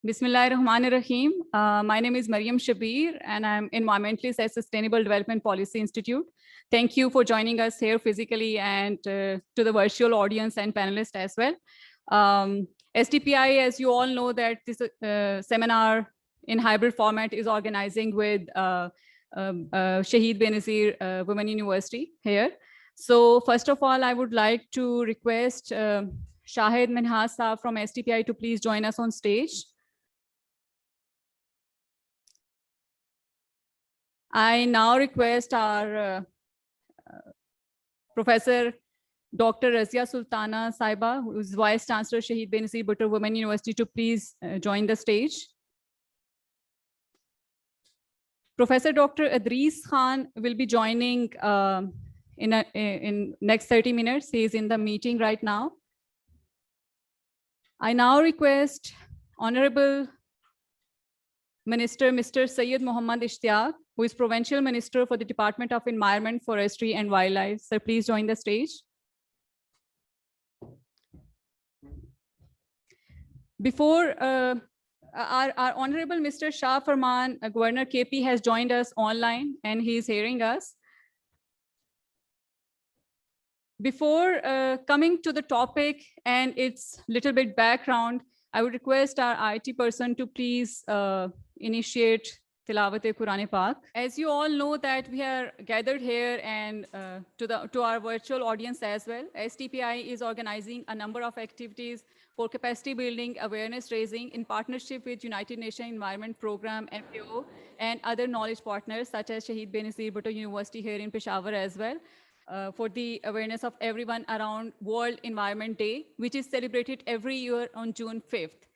Bismillahirrahmanirrahim. My name is Mariam Shabir, and I'm environmentalist at Sustainable Development Policy Institute. Thank you for joining us here physically and to the virtual audience and panelists as well. SDPI, as you all know, that this seminar in hybrid format is organizing with Shahid Benazir Women University here. So first of all, I would like to request Shahid Minhas Saab from SDPI to please join us on stage. I now request our Professor Dr. Razia Sultana Saiba, who is Vice Chancellor Shahid Benazir Bhutto Women University, to please join the stage. Professor Dr. Adris Khan will be joining in next 30 minutes. He is in the meeting right now. I now request Honorable Minister Mr. Syed Muhammad Ishtiaq, who is Provincial Minister for the Department of Environment, Forestry and Wildlife. Sir, please join the stage. Before our Honorable Mr. Shah Farman, Governor KP, has joined us online and he is hearing us. Before coming to the topic and its little bit background, I would request our IT person to please initiate Tilawat-e-Quran Pak. As you all know that we are gathered here and to our virtual audience as well, SDPI is organizing a number of activities for capacity building, awareness raising in partnership with United Nations Environment Program, NPO, and other knowledge partners such as Shahid Benazir Bhutto University here in Peshawar as well, for the awareness of everyone around World Environment Day, which is celebrated every year on June 5th.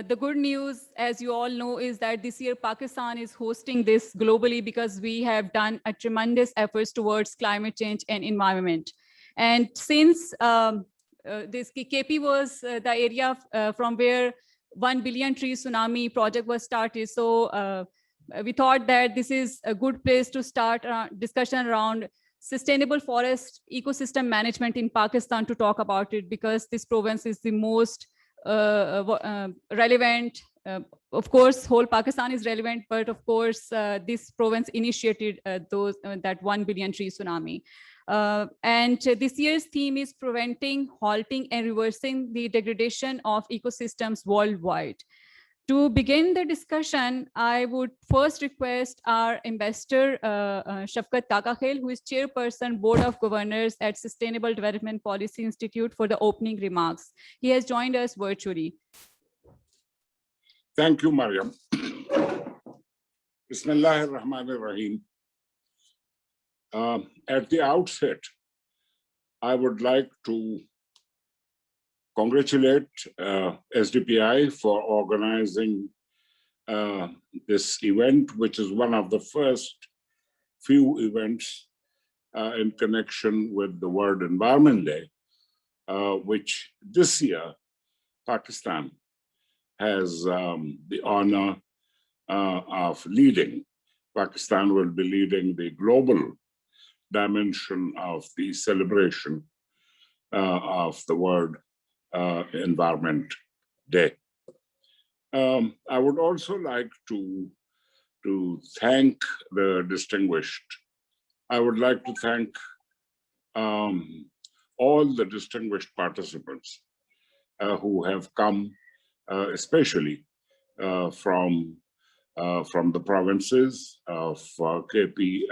The good news, as you all know, is that this year Pakistan is hosting this globally because we have done a tremendous efforts towards climate change and environment. And since this KP was the area from where 1 billion tree tsunami project was started, so we thought that this is a good place to start a discussion around sustainable forest ecosystem management in Pakistan to talk about it, because this province is the most relevant. Of course, whole Pakistan is relevant, but of course, this province initiated that 1 billion tree tsunami. And this year's theme is preventing, halting, and reversing the degradation of ecosystems worldwide. To begin the discussion, I would first request our Ambassador Shafkat Kakakhel, who is Chairperson, Board of Governors at Sustainable Development Policy Institute, for the opening remarks. He has joined us virtually. Thank you, Mariam. Bismillahirrahmanirrahim. At the outset, I would like to congratulate SDPI for organizing this event, which is one of the first few events in connection with the World Environment Day, which this year Pakistan has the honor of leading. Pakistan will be leading the global dimension of the celebration of the World Environment Day. I would also like to thank the distinguished. I would like to thank all the distinguished participants who have come, especially from the provinces of KP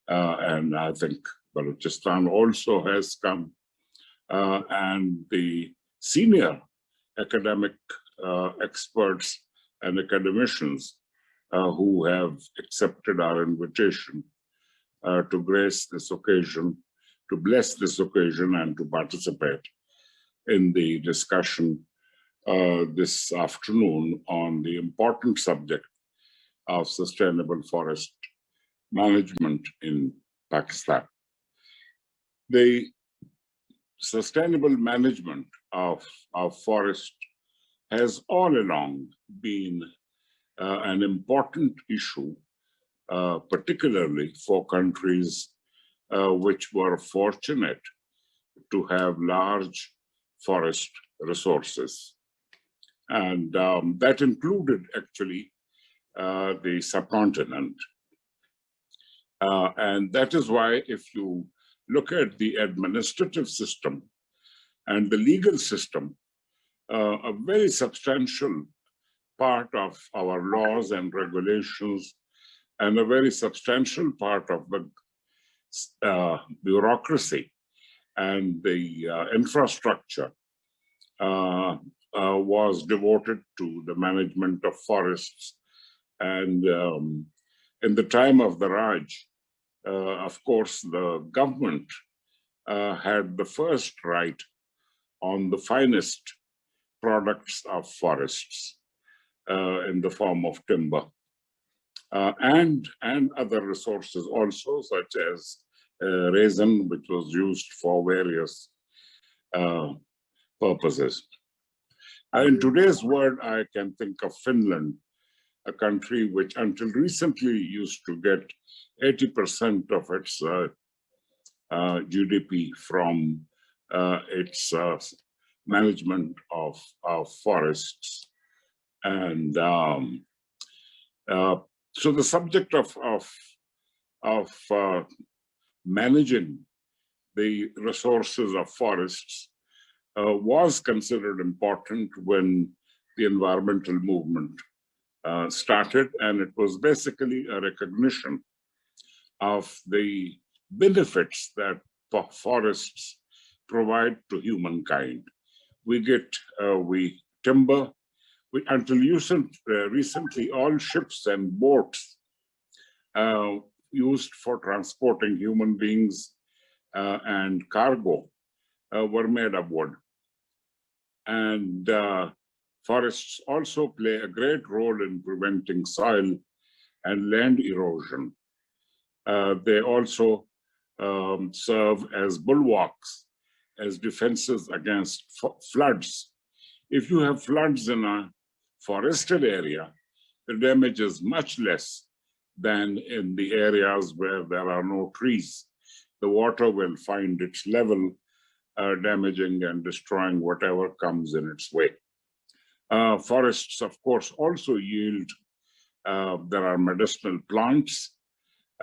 and I think Balochistan also has come. And the senior academic experts and academicians who have accepted our invitation to grace this occasion, to bless this occasion, and to participate in the discussion this afternoon on the important subject of sustainable forest management in Pakistan. The sustainable management of forest has all along been an important issue, particularly for countries which were fortunate to have large forest resources. And that included actually the subcontinent. And that is why if you look at the administrative system and the legal system, a very substantial part of our laws and regulations and a very substantial part of the bureaucracy and the infrastructure was devoted to the management of forests. And in the time of the Raj, of course, the government had the first right on the finest products of forests in the form of timber and other resources also, such as resin, which was used for various purposes. In today's world, I can think of Finland, a country which until recently used to get 80% of its GDP from its management of forests. And so the subject of managing the resources of forests was considered important when the environmental movement started, and it was basically a recognition of the benefits that forests provide to humankind. We get timber. Until recently, all ships and boats used for transporting human beings and cargo were made of wood. And forests also play a great role in preventing soil and land erosion. They also serve as bulwarks, as defenses against floods. If you have floods in a forested area, the damage is much less than in the areas where there are no trees. The water will find its level, damaging and destroying whatever comes in its way. Forests, of course, also yield, there are medicinal plants.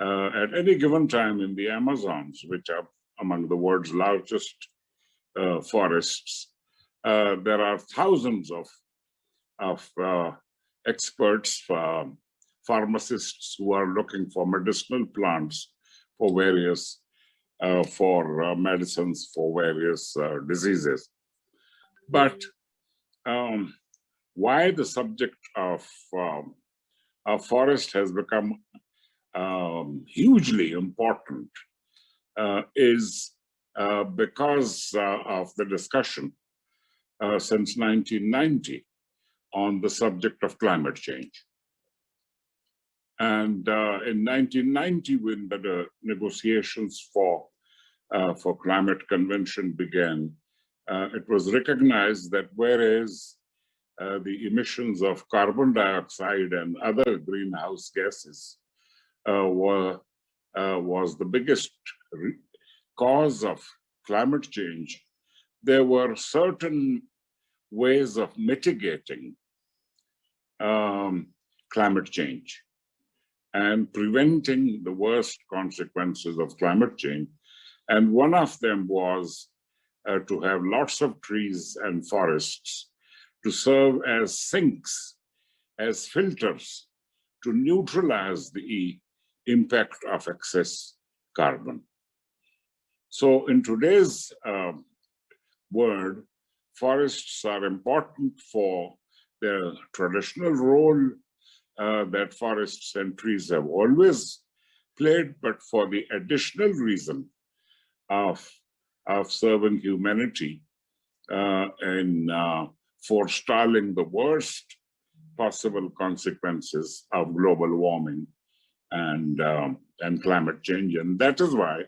At any given time in the Amazons, which are among the world's largest forests, there are thousands of experts, pharmacists who are looking for medicinal plants for various, medicines for various diseases. But why the subject of forest has become hugely important is because of the discussion since 1990 on the subject of climate change. And in 1990, when the negotiations for climate convention began, it was recognized that whereas the emissions of carbon dioxide and other greenhouse gases was the biggest cause of climate change, there were certain ways of mitigating climate change and preventing the worst consequences of climate change. And one of them was to have lots of trees and forests to serve as sinks, as filters to neutralize the impact of excess carbon. So in today's world, forests are important for their traditional role that forests and trees have always played, but for the additional reason of serving humanity in forestalling the worst possible consequences of global warming and climate change. And that is why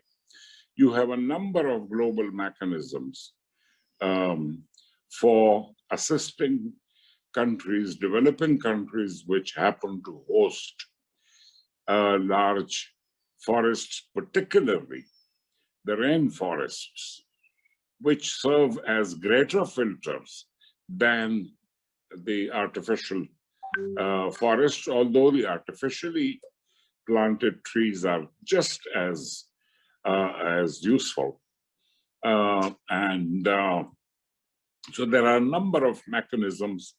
you have a number of global mechanisms for assisting countries, developing countries, which happen to host large forests, particularly the rainforests, which serve as greater filters than the artificial forests, although the artificially planted trees are just as useful. So there are a number of mechanisms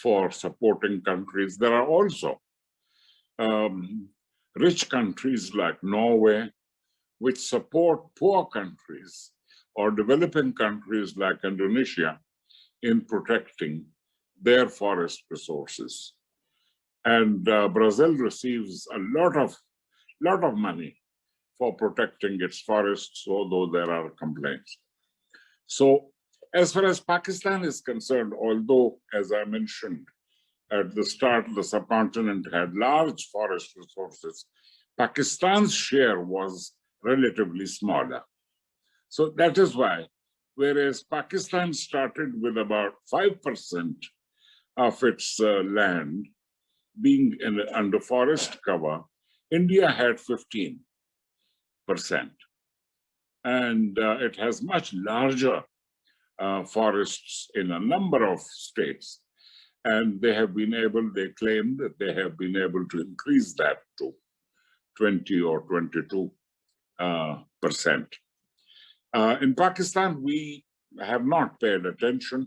for supporting countries. There are also rich countries like Norway, which support poor countries or developing countries like Indonesia in protecting their forest resources. And Brazil receives a lot of money for protecting its forests, although there are complaints. So as far as Pakistan is concerned, although, as I mentioned at the start, the subcontinent had large forest resources, Pakistan's share was relatively smaller. So that is why, whereas Pakistan started with about 5% of its land being under forest cover, India had 15%. And it has much larger forests in a number of states. And they claim that they have been able to increase that to 20 or 22%. In Pakistan, we have not paid attention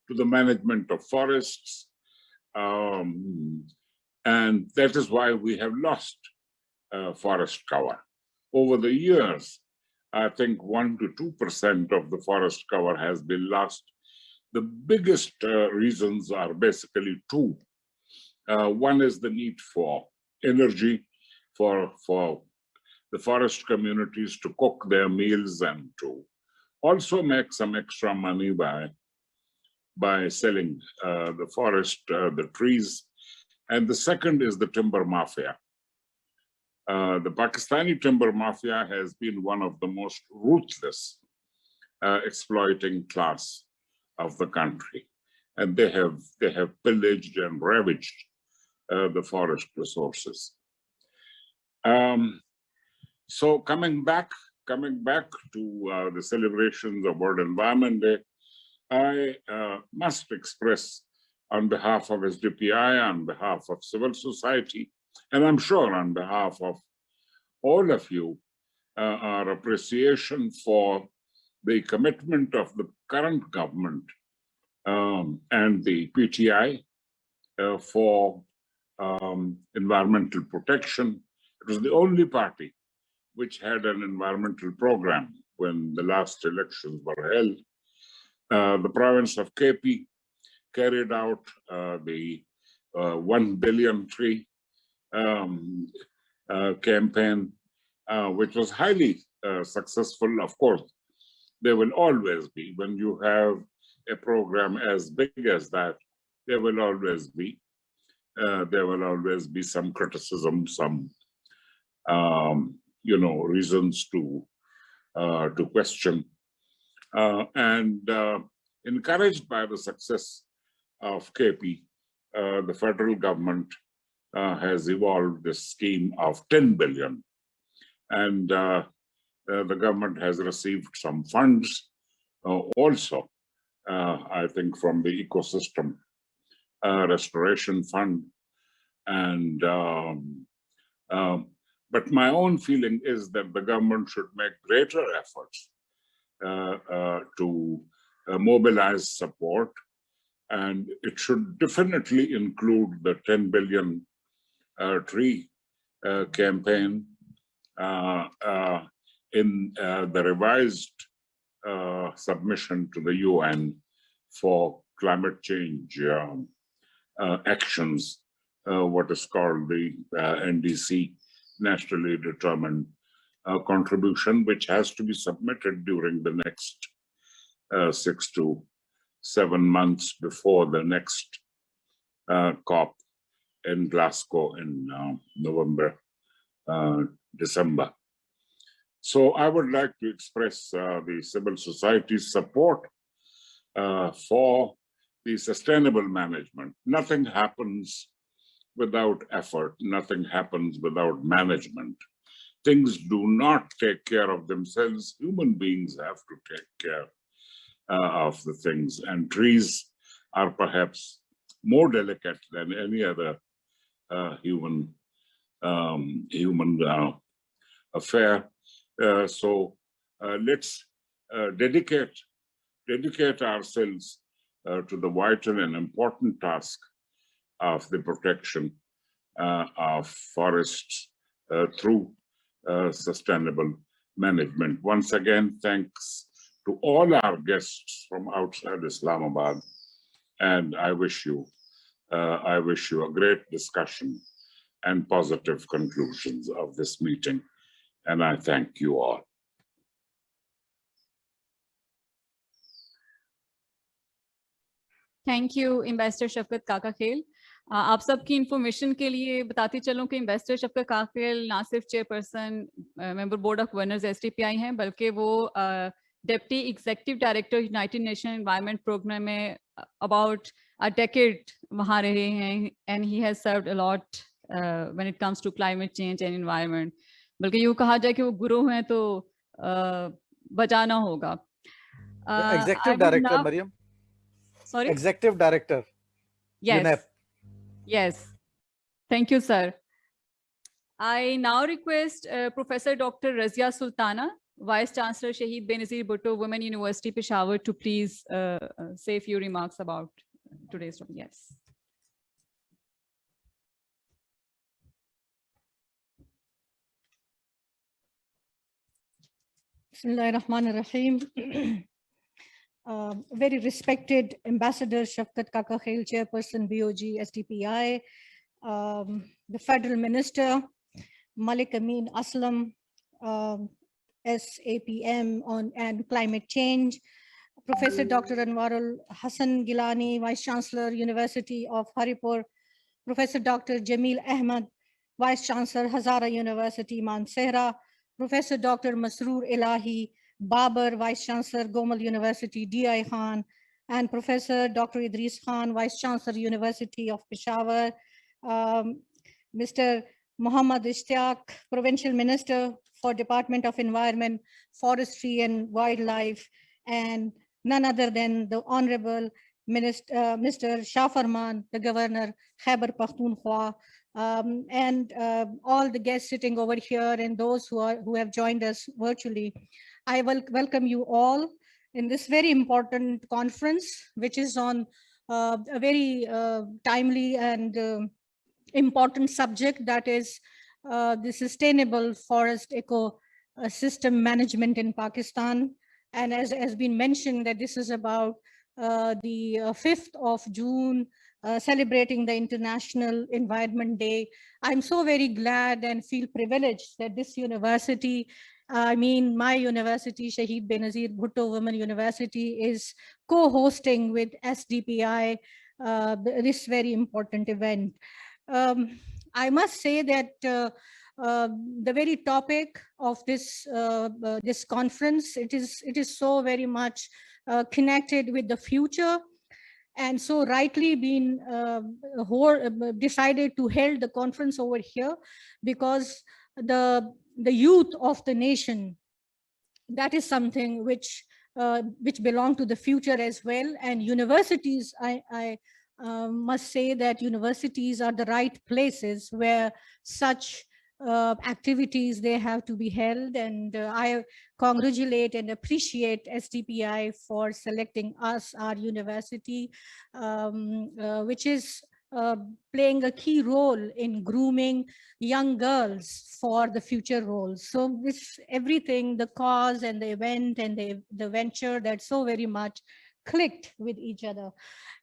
to the management of forests. And that is why we have lost forest cover. Over the years, I think 1 to 2% of the forest cover has been lost. The biggest reasons are basically two. One is the need for energy for the forest communities to cook their meals and to also make some extra money by selling the forest, the trees. And the second is the timber mafia. The Pakistani timber mafia has been one of the most ruthless exploiting class of the country. And they have pillaged and ravaged the forest resources. So coming back to the celebrations of World Environment Day, I must express on behalf of SDPI, on behalf of civil society, and I'm sure on behalf of all of you, our appreciation for the commitment of the current government and the PTI for environmental protection. It was the only party which had an environmental program when the last elections were held. The province of KP carried out the 1 billion tree campaign, which was highly successful. Of course, there will always be, when you have a program as big as that, there will always be some criticism, some reasons to question. And encouraged by the success of KP, the federal government has evolved this scheme of 10 billion. And the government has received some funds also, I think, from the Ecosystem Restoration Fund. And but my own feeling is that the government should make greater efforts to mobilize support, and it should definitely include the 10 billion tree campaign in the revised submission to the UN for climate change actions, what is called the NDC, Nationally Determined Contribution, which has to be submitted during the next 6 to 7 months before the next COP in Glasgow in November, December. So I would like to express the civil society's support for the sustainable management. Nothing happens without effort. Nothing happens without management. Things do not take care of themselves. Human beings have to take care of the things. And trees are perhaps more delicate than any other human affair. So let's dedicate ourselves to the vital and important task of the protection of forests through sustainable management. Once again, thanks to all our guests from outside Islamabad, and I wish you a great discussion and positive conclusions of this meeting, and I thank you all. Thank you investor Shafqat Kakakhel. आप सबकी information के लिए बताती चलूं कि investor Shafqat Kakakhel ना सिर्फ chairperson member board of governors STPI हैं, बल्कि वो deputy executive director United Nation environment programme में अबाउट अ डेकेड वहाँ रहे हैं, and he has served a lot when it comes to climate change and environment. बल्कि यूँ कहा जाए कि वो गुरु हैं तो बजाना होगा। Executive director Maryam, Sorry? Executive Director. Yes. UNEP. Yes. Thank you, sir. I now request Professor Dr. Razia Sultana, Vice Chancellor Shaheed Benazir Bhutto Women University Peshawar, to please say a few remarks about today's topic. Yes. Bismillahirrahmanirrahim. Very respected Ambassador Shafkat Kakakhel, Chairperson BOG SDPI, the Federal Minister Malik Amin Aslam, SAPM and Climate Change, Professor Dr. Anwarul Hassan Gilani, Vice Chancellor, University of Haripur, Professor Dr. Jamil Ahmad, Vice Chancellor, Hazara University, Mansehra, Professor Dr. Masroor Elahi Babar, Vice Chancellor, Gomal University, DI Khan, and Professor Dr. Idris Khan, Vice Chancellor, University of Peshawar, Mr. Muhammad Ishtiaq, Provincial Minister for Department of Environment, Forestry and Wildlife, and none other than the Honorable Minister, Mr. Shah Farman, the Governor, Khyber Pakhtunkhwa, and all the guests sitting over here and those who have joined us virtually. I will welcome you all in this very important conference, which is on a very timely and important subject, that is the sustainable forest ecosystem management in Pakistan. And as has been mentioned, that this is about the 5th of June, celebrating the International Environment Day. I'm so very glad and feel privileged that this university, my university, Shaheed Benazir Bhutto Women University, is co-hosting with SDPI this very important event. I must say that the very topic of this this conference, it is so very much connected with the future, and so rightly been decided to hold the conference over here, because the youth of the nation, that is something which belong to the future as well. And universities, I must say that universities are the right places where such activities, they have to be held. And I congratulate and appreciate SDPI for selecting us, our university, which is playing a key role in grooming young girls for the future roles. So this everything, the cause and the event and the venture, that so very much clicked with each other.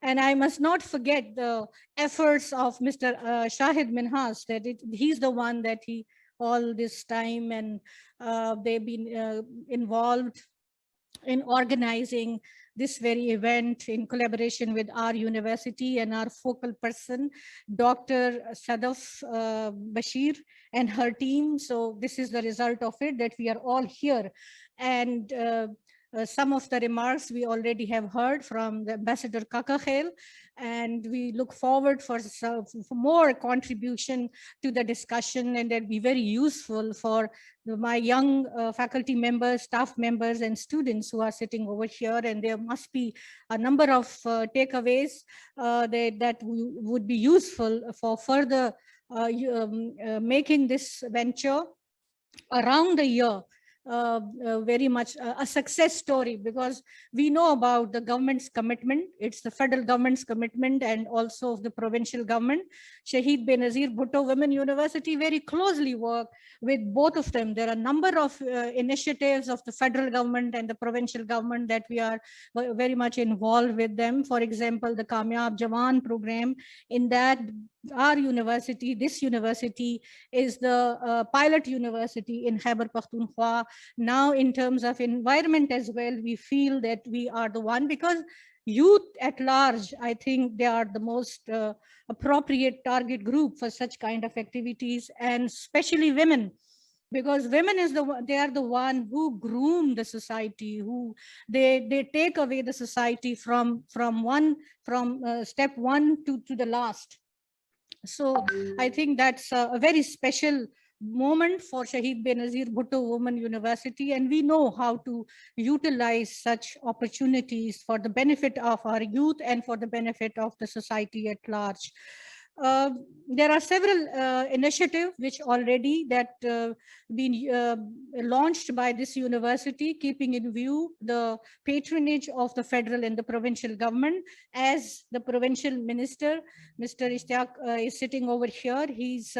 And I must not forget the efforts of Mr. Shahid Minhas, that he's the one that he all this time, and they've been involved in organizing this very event in collaboration with our university and our focal person, Dr. Sadaf Bashir and her team. So this is the result of it, that we are all here. And some of the remarks we already have heard from the Ambassador Kakakhel, and we look forward for more contribution to the discussion, and that'd be very useful for my young faculty members, staff members, and students who are sitting over here. And there must be a number of takeaways that would be useful for further making this venture around the year very much a success story, because we know about the government's commitment. It's the federal government's commitment and also the provincial government. Shahid Benazir Bhutto Women University very closely work with both of them. There are a number of initiatives of the federal government and the provincial government that we are very much involved with them. For example, the Kamyab Jawan program, in that our university, this university is the pilot university in Khyber Pakhtunkhwa. Now, in terms of environment as well, we feel that we are the one, because youth at large, I think they are the most appropriate target group for such kind of activities, and especially women, because women they are the one who groom the society, who they take away the society from step one to the last. So I think that's a very special moment for Shahid Benazir Bhutto Women University, and we know how to utilize such opportunities for the benefit of our youth and for the benefit of the society at large. There are several initiatives which already been launched by this university, keeping in view the patronage of the federal and the provincial government. As the provincial minister, Mr. Ishtiaq, is sitting over here, he's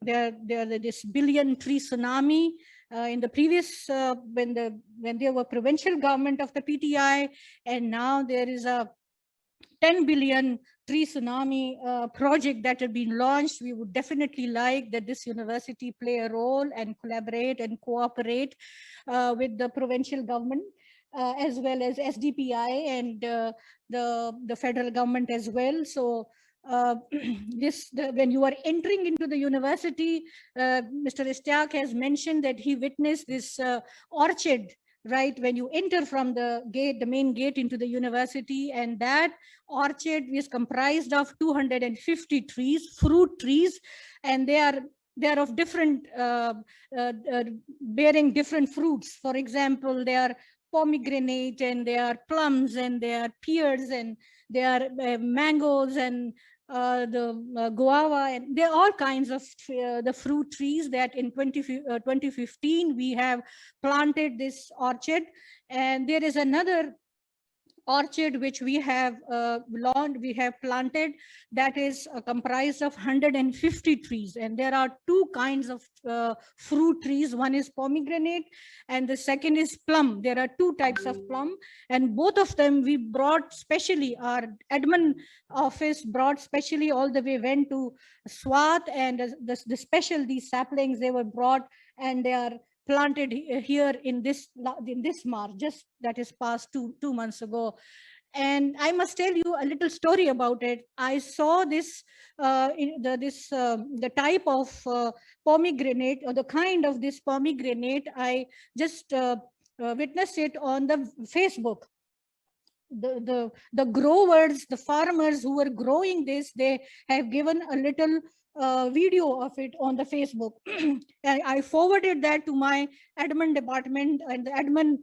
there this billion tree tsunami in the previous when there were provincial government of the PTI, and now there is a 10 billion tree tsunami project that had been launched. We would definitely like that this university play a role and collaborate and cooperate with the provincial government as well as SDPI and the federal government as well. So when you are entering into the university, Mr. Ishtiaq has mentioned that he witnessed this orchard, right, when you enter from the gate, the main gate into the university, and that orchard is comprised of 250 trees, fruit trees, and they are of different bearing different fruits. For example, they are pomegranate, and they are plums, and they are pears, and they are mangoes, and the guava, and there are all kinds of the fruit trees that in 2015 we have planted this orchard. And there is another orchard which we have planted, that is comprised of 150 trees, and there are two kinds of fruit trees. One is pomegranate and the second is plum. There are two types of plum, and both of them we brought specially, our admin office brought specially, all the way went to Swat, and the special these saplings they were brought, and they are planted here in this March, just that is past two months ago. And I must tell you a little story about it. I saw this the type of pomegranate, or the kind of this pomegranate. I just witnessed it on the Facebook. The growers, the farmers who were growing this, they have given a little video of it on the Facebook. And I forwarded that to my admin department, and the admin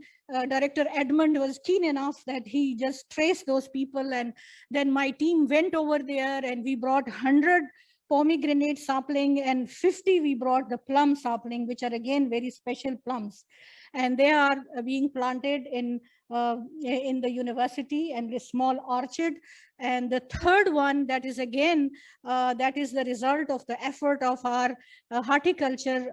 director Edmund was keen enough that he just traced those people, and then my team went over there and we brought 100 pomegranate sapling and 50 we brought the plum sapling, which are again very special plums, and they are being planted in the university and a small orchard. And the third one, that is again that is the result of the effort of our horticulture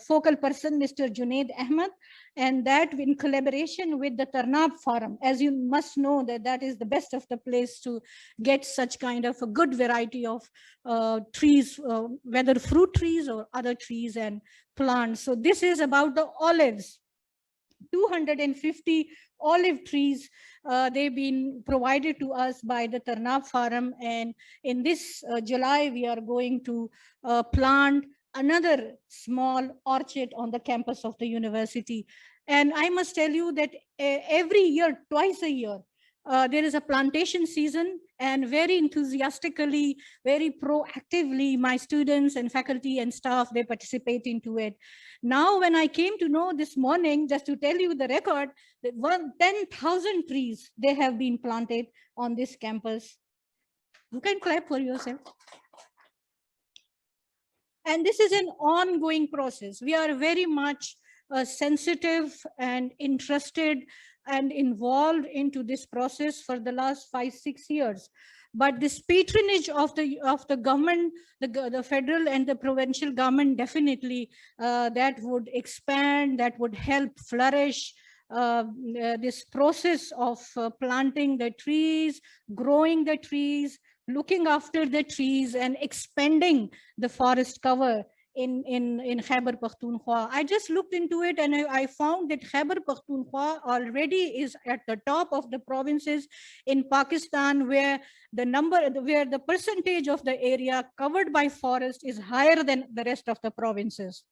focal person, Mr. Junaid Ahmed, and that in collaboration with the Tarnab Farm. As you must know, that is the best of the place to get such kind of a good variety of trees, whether fruit trees or other trees and plants. So this is about the olives. 250 olive trees, they've been provided to us by the Tarnab Farm, and in this July we are going to plant another small orchard on the campus of the university. And I must tell you that every year, twice a year, there is a plantation season, and very enthusiastically, very proactively, my students and faculty and staff, they participate into it. Now, when I came to know this morning, just to tell you the record, that 10,000 trees, they have been planted on this campus. You can clap for yourself. And this is an ongoing process. We are very much sensitive and interested and involved into this process for the last 5-6 years. But this patronage of the government, the federal and the provincial government, definitely that would expand, that would help flourish this process of planting the trees, growing the trees, looking after the trees, and expanding the forest cover in Khyber Pakhtunkhwa. I just looked into it, and I found that Khyber Pakhtunkhwa already is at the top of the provinces in Pakistan where the percentage of the area covered by forest is higher than the rest of the provinces.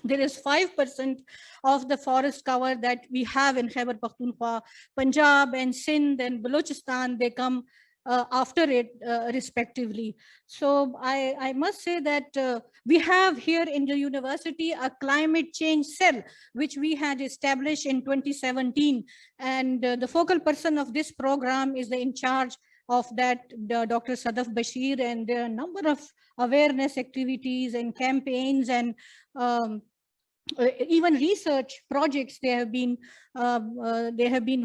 There is 5% of the forest cover that we have in Khyber Pakhtunkhwa. Punjab and Sindh and Balochistan, they come after it respectively. So I must say that we have here in the university a climate change cell, which we had established in 2017. And the focal person of this program is the in charge of that, Dr. Sadaf Bashir, and there are a number of awareness activities and campaigns and even research projects. They have been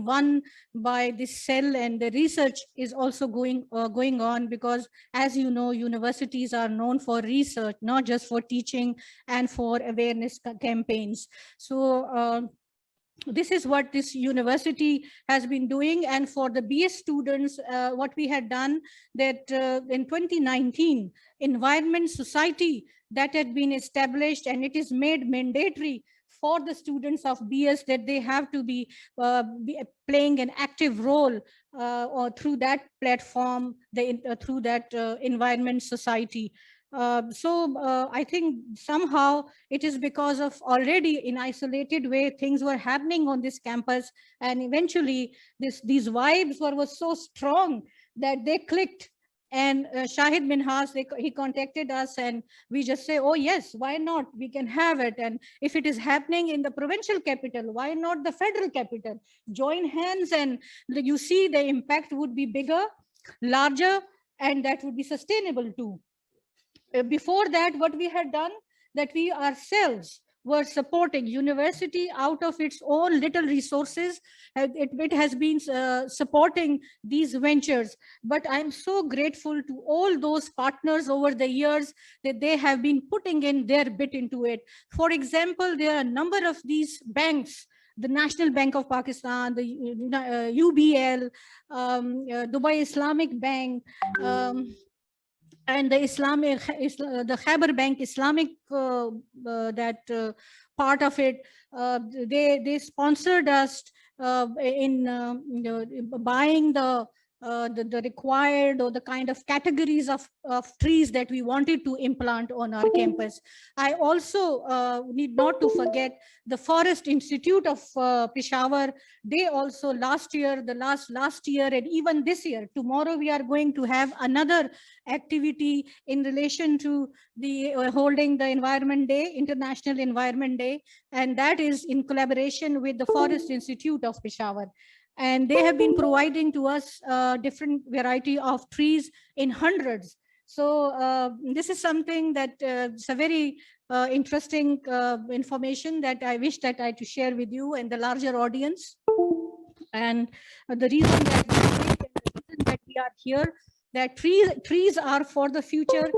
won by this cell, and the research is also going on, because as you know, universities are known for research, not just for teaching and for awareness campaigns. So this is what this university has been doing. And for the BS students, what we had done, that in 2019, Environment Society that had been established, and it is made mandatory for the students of BS that they have to be playing an active role or through that platform, through that Environment Society. I think somehow it is because of already in isolated way things were happening on this campus, and eventually these vibes were so strong that they clicked. And Shahid Minhas, he contacted us, and we just say, oh yes, why not? We can have it. And if it is happening in the provincial capital, why not the federal capital? Join hands, and you see the impact would be bigger, larger, and that would be sustainable too. Before that, what we had done, that we ourselves were supporting university out of its own little resources. It has been supporting these ventures. But I'm so grateful to all those partners over the years that they have been putting in their bit into it. For example, there are a number of these banks, the National Bank of Pakistan, the UBL, Dubai Islamic Bank, and the the Khyber Bank Islamic that part of it, they sponsored us in buying the required or the kind of categories of trees that we wanted to implant on our campus. I also need not to forget the Forest Institute of Peshawar. They also last year, last year, and even this year, tomorrow we are going to have another activity in relation to the holding the Environment Day, International Environment Day, and that is in collaboration with the Forest Institute of Peshawar. And they have been providing to us different variety of trees in hundreds. So this is something that it's a very interesting information that I wish that I to share with you and the larger audience. And the reason that we are here, that trees are for the future,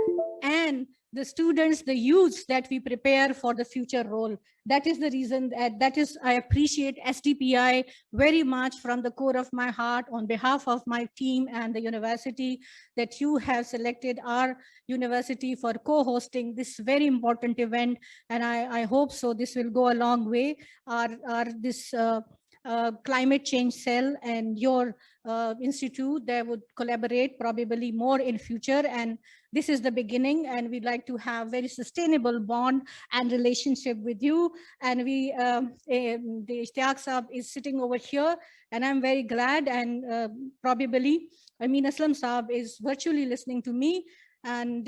and the students, the youths that we prepare for the future role. That is the reason I appreciate SDPI very much from the core of my heart on behalf of my team and the university, that you have selected our university for co-hosting this very important event. And I hope so this will go a long way. climate change cell and your institute. They would collaborate probably more in future, and this is the beginning, and we'd like to have very sustainable bond and relationship with you. And we, the Ishtiaq Saab is sitting over here, and I'm very glad, and probably Amin Aslam Saab is virtually listening to me, and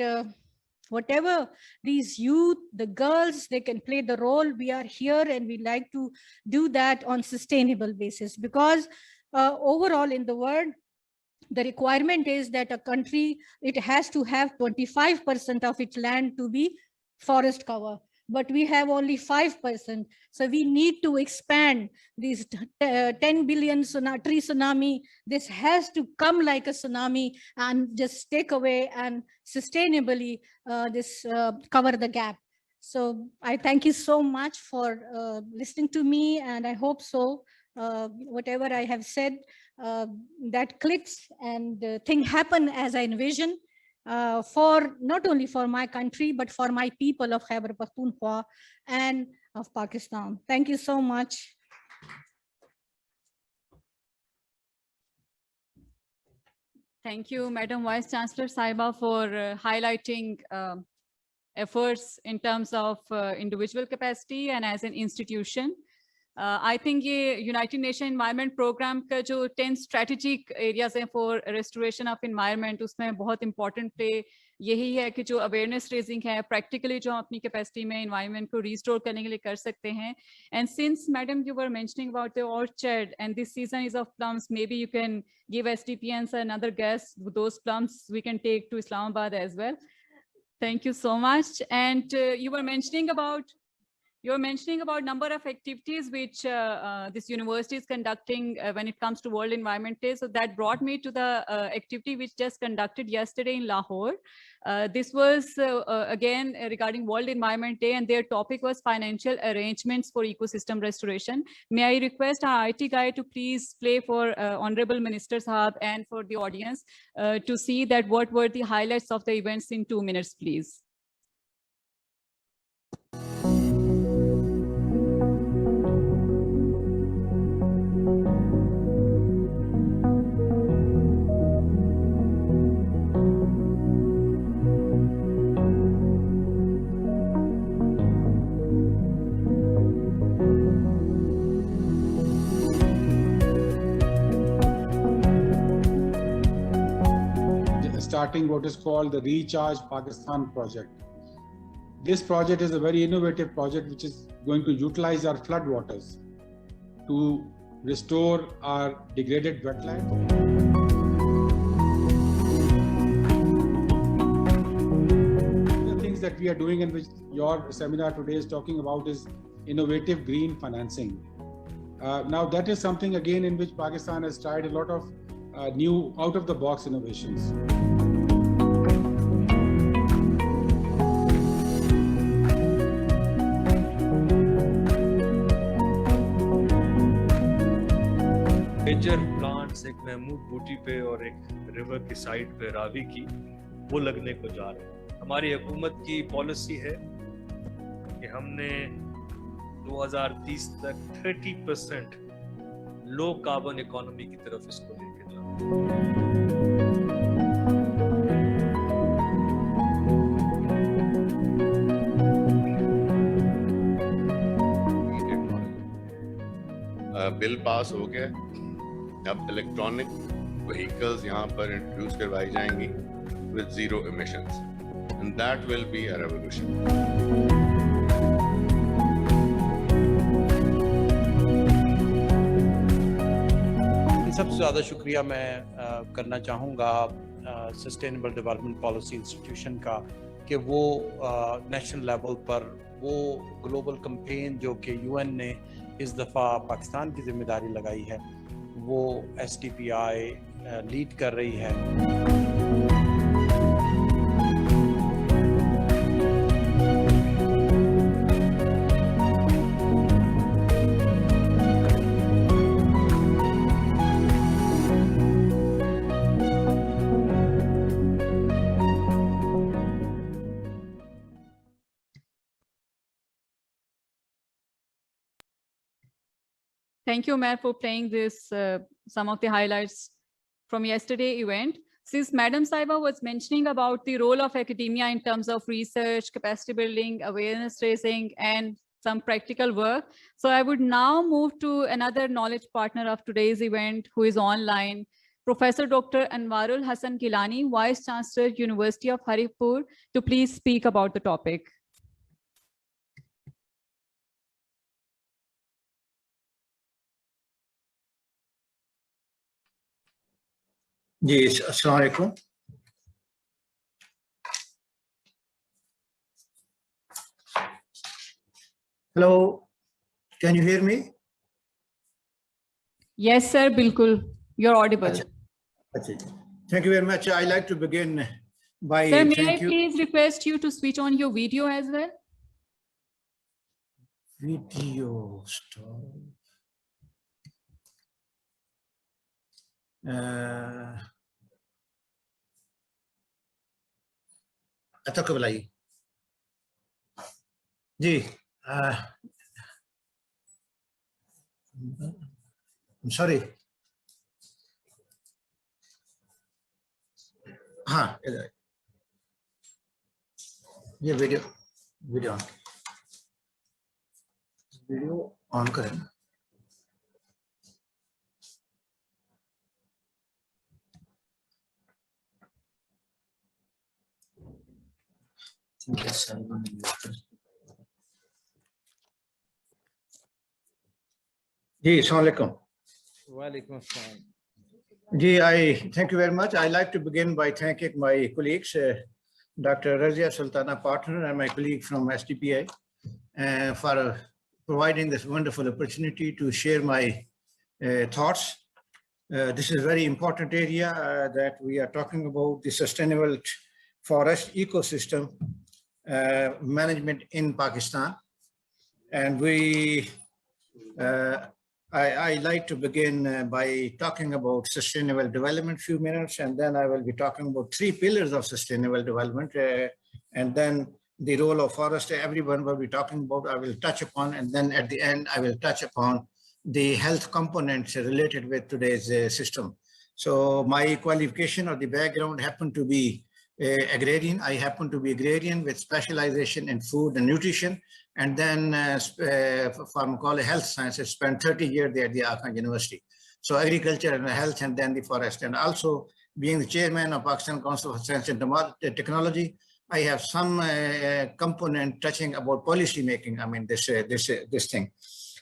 whatever these youth, the girls, they can play the role. We are here and we like to do that on sustainable basis, because overall in the world, the requirement is that a country, it has to have 25% of its land to be forest cover, but we have only 5%. So we need to expand these 10 billion tree tsunami. This has to come like a tsunami and just take away and sustainably cover the gap. So I thank you so much for listening to me, and I hope so whatever I have said, that clicks and thing happen as I envision, for not only for my country, but for my people of Khyber Pakhtunkhwa and of Pakistan. Thank you so much. Thank you, Madam Vice Chancellor Saiba, for highlighting efforts in terms of individual capacity and as an institution. I think ये United Nations Environment Program का जो 10 strategic areas हैं for restoration of environment, उसमें बहुत important play यही है कि जो awareness raising है, practically जो हम अपनी capacity में environment को restore करने के लिए कर सकते हैं. And since Madam you were mentioning about the orchard and this season is of plums, maybe you can give SDPNs another guess. Those plums we can take to Islamabad as well. Thank you so much. And you were mentioning about number of activities which this university is conducting when it comes to World Environment Day. So that brought me to the activity which just conducted yesterday in Lahore. This was again regarding World Environment Day, and their topic was financial arrangements for ecosystem restoration. May I request our IT guy to please play for Honorable Minister Sahab and for the audience to see that what were the highlights of the events in 2 minutes, please. Starting what is called the Recharge Pakistan project. This project is a very innovative project which is going to utilize our flood waters to restore our degraded wetlands. The things that we are doing and which your seminar today is talking about is innovative green financing. Now that is something again in which Pakistan has tried a lot of new out-of-the-box innovations. Major plants एक महमूद बूटी पे और एक river की side पे रावी की वो लगने को जा रहे हैं. हमारी हुकूमत की पॉलिसी है कि हमने 2030 तक 30% लो कार्बन इकोनॉमी की तरफ इसको लेके जाना. बिल पास हो गया. अब इलेक्ट्रॉनिक व्हीकल्स यहाँ पर इंट्रोड्यूस करवाई जाएंगी with zero emissions, and that will be a revolution. सबसे ज़्यादा शुक्रिया मैं करना चाहूँगा सस्टेनेबल डेवलपमेंट पॉलिसी इंस्टीट्यूशन का कि वो नेशनल लेवल पर वो ग्लोबल कैंपेन जो कि यूएन ने इस दफ़ा पाकिस्तान की जिम्मेदारी लगाई है वो STPI लीड कर रही है. Thank you, Mayor, for playing this, some of the highlights from yesterday event. Since Madam Saiba was mentioning about the role of academia in terms of research, capacity building, awareness raising, and some practical work. So I would now move to another knowledge partner of today's event who is online, Professor Dr. Anwarul Hassan Gilani, Vice Chancellor, University of Haripur, to please speak about the topic. Yes, Assalamu alaikum. Hello, can you hear me? Yes, sir, bilkul. You're audible. Achha. Thank you very much. I'd like to begin by Sir, may I thank you. please request you to switch on your video as well? Video stop. अच्छा कब लाई जी I'm sorry. हाँ इधर ये video on करें जी अस्सलाम वालेकुम Walaikum assalam. Ji I thank you very much. I'd like to begin by thanking my colleagues, Dr. Razia Sultana Partner and my colleague from SDPI for providing this wonderful opportunity to share my thoughts. This is a very important area that we are talking about, the sustainable forest ecosystem management in Pakistan. And I like to begin by talking about sustainable development few minutes, and then I will be talking about 3 pillars of sustainable development, and then the role of forest. Everyone will be talking about, I will touch upon, and then at the end I will touch upon the health components related with today's system. So my qualification or the background happened to be agrarian. I happen to be agrarian with specialization in food and nutrition, and then pharmacology, health sciences, spent 30 years there at the Akhan University. So agriculture and health, and then the forest. And also being the chairman of Pakistan Council of Science and Technology, I have some component touching about policy making. I mean, this thing.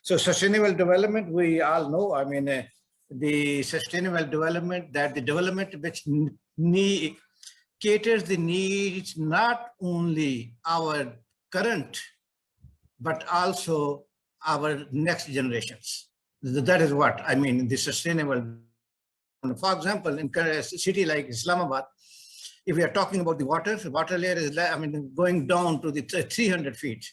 So sustainable development, we all know, I mean, the sustainable development, that the development which caters the needs not only our current, but also our next generations. That is what I mean, the sustainable. For example, in a city like Islamabad, if we are talking about the water layer is, I mean, going down to the 300 feet.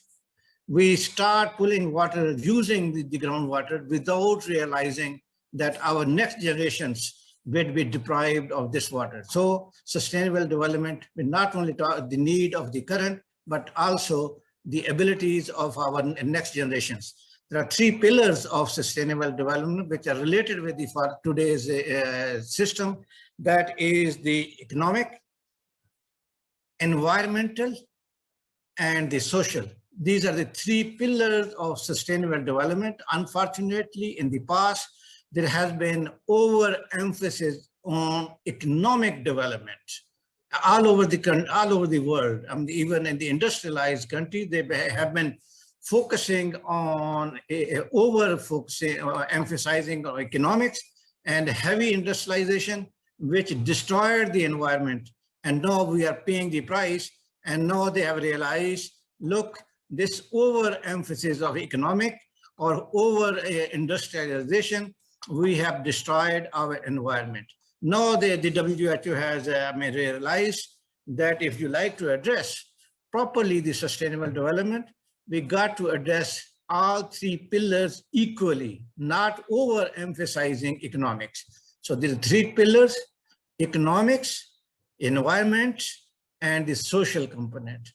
We start pulling water, using the groundwater without realizing that our next generations will be deprived of this water. So sustainable development will not only talk the need of the current, but also the abilities of our next generations. There are 3 pillars of sustainable development which are related with the for today's system. That is the economic, environmental, and the social. These are the 3 pillars of sustainable development. Unfortunately, in the past, there has been overemphasis on economic development all over the world. I mean, even in the industrialized countries, they have been focusing on emphasizing on economics and heavy industrialization, which destroyed the environment. And now we are paying the price. And now they have realized, look, this overemphasis of economic or over industrialization, we have destroyed our environment. Now the WHO has realized that if you like to address properly the sustainable development, we got to address all 3 pillars equally, not overemphasizing economics. So there are 3 pillars: economics, environment, and the social component.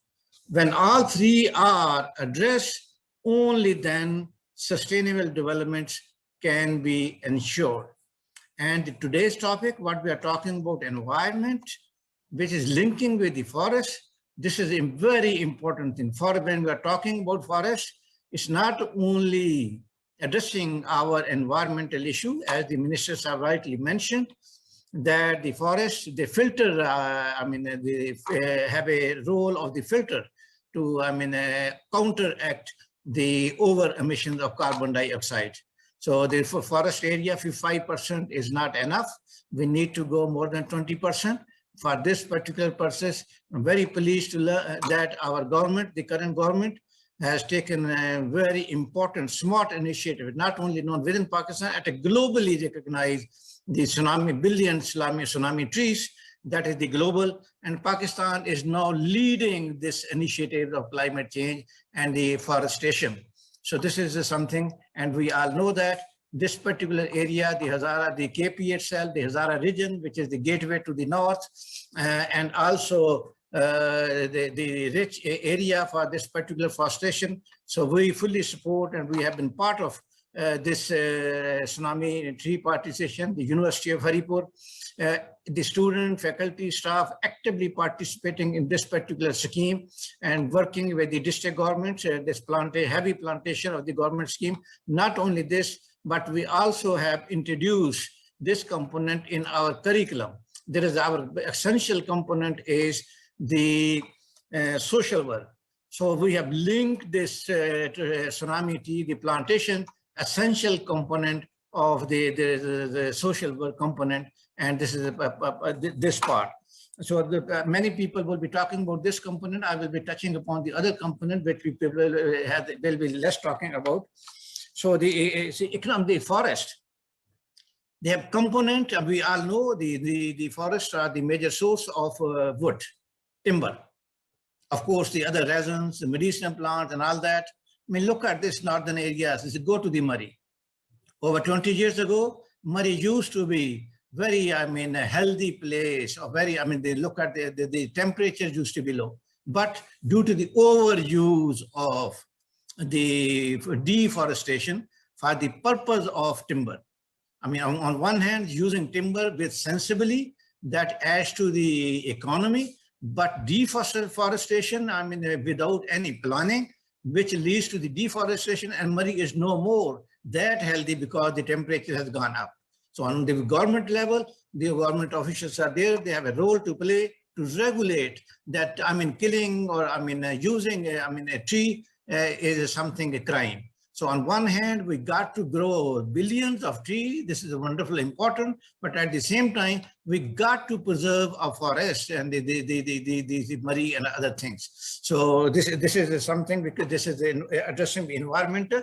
When all 3 are addressed, only then sustainable development can be ensured. And today's topic, what we are talking about, environment, which is linking with the forest. This is a very important thing. For when we are talking about forest, it's not only addressing our environmental issue, as the ministers have rightly mentioned, that the forests, they filter, they have a role of the filter to, counteract the over emissions of carbon dioxide. So therefore, forest area, 55% is not enough. We need to go more than 20%. For this particular purpose, I'm very pleased to learn that our government, the current government, has taken a very important, smart initiative, not only known within Pakistan, at a globally recognized the billion tsunami trees, that is the global, and Pakistan is now leading this initiative of climate change and the forestation. So this is something, and we all know that this particular area, the Hazara, the KP itself, the Hazara region, which is the gateway to the north, and also the rich area for this particular forestation. So we fully support, and we have been part of this tsunami tree participation, the University of Haripur, the student, faculty, staff actively participating in this particular scheme and working with the district government, this heavy plantation of the government scheme. Not only this, but we also have introduced this component in our curriculum. There is our essential component is the social work. So we have linked this tsunami tree, the plantation, essential component of the social work component, and this is this part. So many people will be talking about this component. I will be touching upon the other component, which we will be less talking about. So the economy, the forest, they have component. We all know the forests are the major source of wood, timber. Of course, the other resins, the medicinal plants, and all that. I mean, look at this northern areas. Go to the Murray. Over 20 years ago, Murray used to be very, a healthy place, or very, they look at the temperatures used to be low. But due to the overuse of the deforestation for the purpose of timber, on one hand, using timber with sensibly, that adds to the economy, but deforestation, without any planning, which leads to the deforestation, and Murray is no more that healthy because the temperature has gone up. So on the government level, the government officials are there, they have a role to play to regulate that, killing or, using, a tree is something, a crime. So on one hand, we got to grow billions of trees. This is wonderful, important, but at the same time, we got to preserve our forests and the Murray and other things. So this is something, because this is addressing the environmental.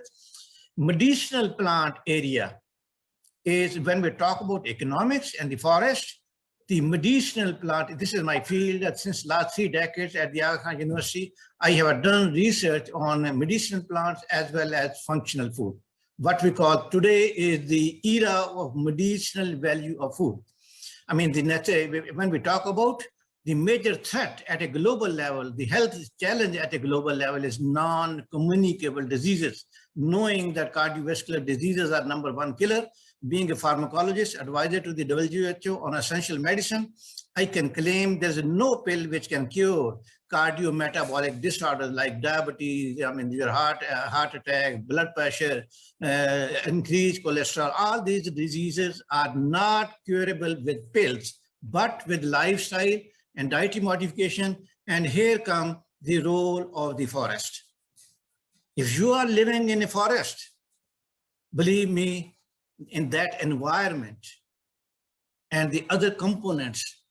Medicinal plant area is when we talk about economics and the forest, the medicinal plant, this is my field that since last 3 decades at the Aga Khan University, I have done research on medicinal plants as well as functional food. What we call today is the era of medicinal value of food. When we talk about the major threat at a global level, the health challenge at a global level is non-communicable diseases. Knowing that cardiovascular diseases are #1 killer, being a pharmacologist, advisor to the WHO on essential medicine, I can claim there's no pill which can cure cardiometabolic disorders like diabetes, your heart attack, blood pressure, increased cholesterol. All these diseases are not curable with pills, but with lifestyle and dietary modification. And here comes the role of the forest. If you are living in a forest, believe me, in that environment and the other components,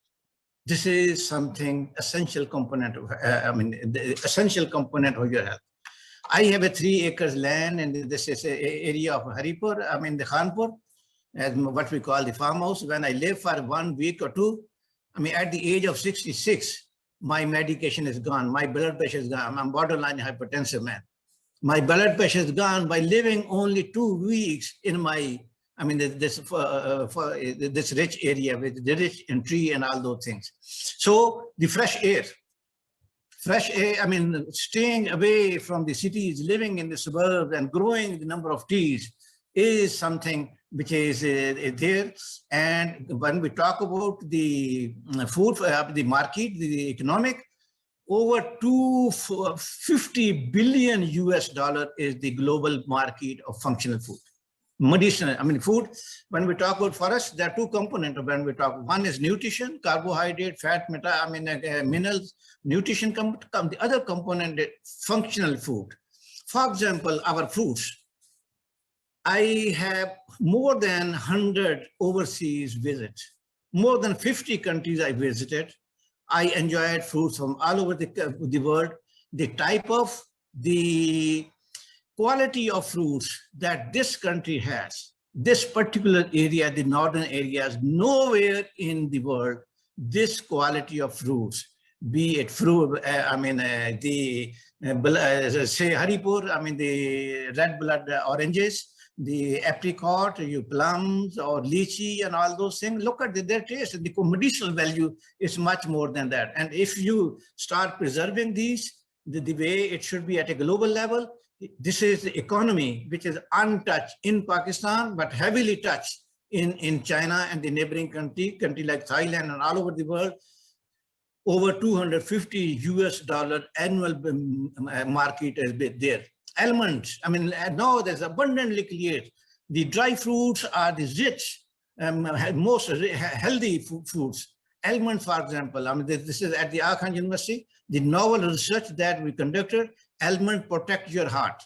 this is something essential component of, the essential component of your health. I have a 3 acres land, and this is an area of Haripur, the Khanpur, as what we call the farmhouse. When I live for 1 week or 2, at the age of 66, my medication is gone. My blood pressure is gone. I'm borderline hypertensive man. My blood pressure is gone by living only 2 weeks in my, this rich area with the rich in tree and all those things. So the fresh air, staying away from the cities, living in the suburbs and growing the number of trees is something which is there. And when we talk about the food, the market, the economic, over $250 billion is the global market of functional food. Medicinal, I mean food. When we talk about forest, there are two components. When we talk, one is nutrition, carbohydrate, fat, minerals, nutrition. The other component is functional food. For example, our fruits. I have more than 100 overseas visits. More than 50 countries I visited. I enjoyed fruits from all over the world. The type of, the quality of fruits that this country has, this particular area, the northern areas, nowhere in the world, this quality of fruits, be it fruit, say Haripur, the red blood oranges, the apricot, plums or lychee and all those things, look at their taste. The medicinal value is much more than that. And if you start preserving these, the way it should be at a global level, this is the economy which is untouched in Pakistan, but heavily touched in China and the neighboring country like Thailand and all over the world. Over $250 annual market is there. Almonds, now there's abundantly clear. The dry fruits are the rich, most healthy foods. Almonds, for example, this is at the Aachen University, the novel research that we conducted, almonds protect your heart.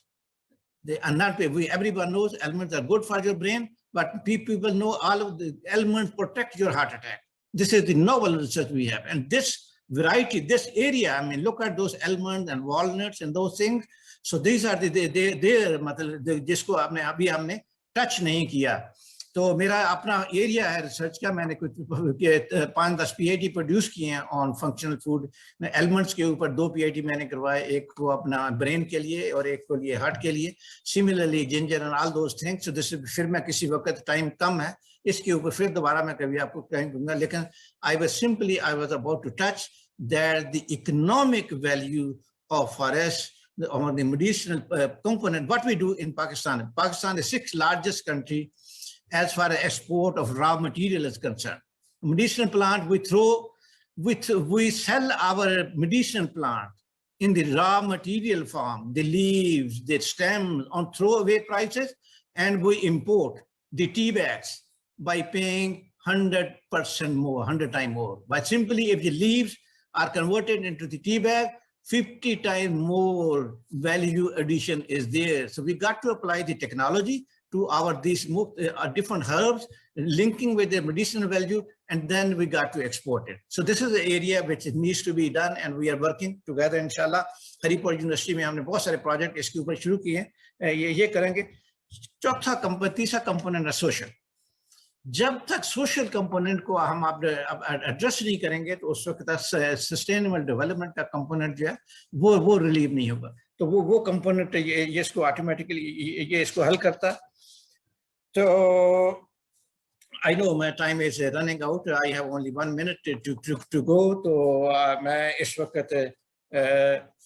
They are not, everyone knows almonds are good for your brain, but people know all of the almonds protect your heart attack. This is the novel research we have. And this variety, this area, look at those almonds and walnuts and those things. So these are जिसको अभी हमने touch नहीं किया. तो मेरा अपना area है research का. मैंने कुछ 5-10 PhD प्रोड्यूस किए हैं ऑन फंक्शनल फूड. एलमंड्स के ऊपर 2 PhD मैंने करवाए, एक को अपना ब्रेन के लिए और एक को लिए हार्ट के लिए. Similarly ginger and all those things. So this फिर मैं किसी वक्त टाइम कम है इसके ऊपर फिर दोबारा मैं कभी आपको कहीं दूंगा. लेकिन I was about to touch that the economic value of forest or the medicinal component. What we do in Pakistan. Pakistan is the 6th largest country as far as export of raw material is concerned. Medicinal plant, we sell our medicinal plant in the raw material form, the leaves, the stems on throwaway prices, and we import the tea bags by paying 100% more, 100 times more. But simply if the leaves are converted into the tea bag, 50 times more value addition is there. So we got to apply the technology to these different herbs, linking with their medicinal value, and then we got to export it. So this is the area which needs to be done, and we are working together, inshallah. Haripur University में हमने बहुत सारे project इसके ऊपर शुरू किए हैं. ये करेंगे. तीसरा component है social. जब तक सोशल कंपोनेंट को हम आप एड्रेस नहीं करेंगे तो उस वक्त सस्टेनेबल डेवलपमेंट का कंपोनेंट जो है वो रिलीव नहीं होगा. तो वो कंपोनेंट ये इसको ऑटोमेटिकली ये इसको हल करता. तो I know my time is running out. I have only 1 minute to go. तो मैं इस वक्त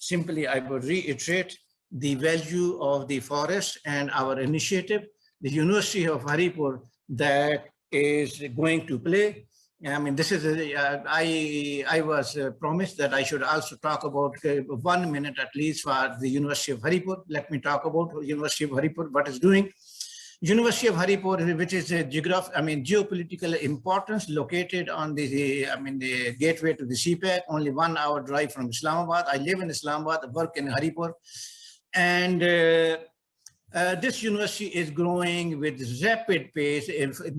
simply I would reiterate the value of the forest and our initiative, the university of Haripur, that is going to play. This is I was promised that I should also talk about 1 minute at least for the University of Haripur. Let me talk about University of Haripur, what is doing. University of Haripur, which is a geopolitical importance, located on the gateway to the CPAC, only 1 hour drive from Islamabad. I live in Islamabad, work in Haripur, and this university is growing with rapid pace.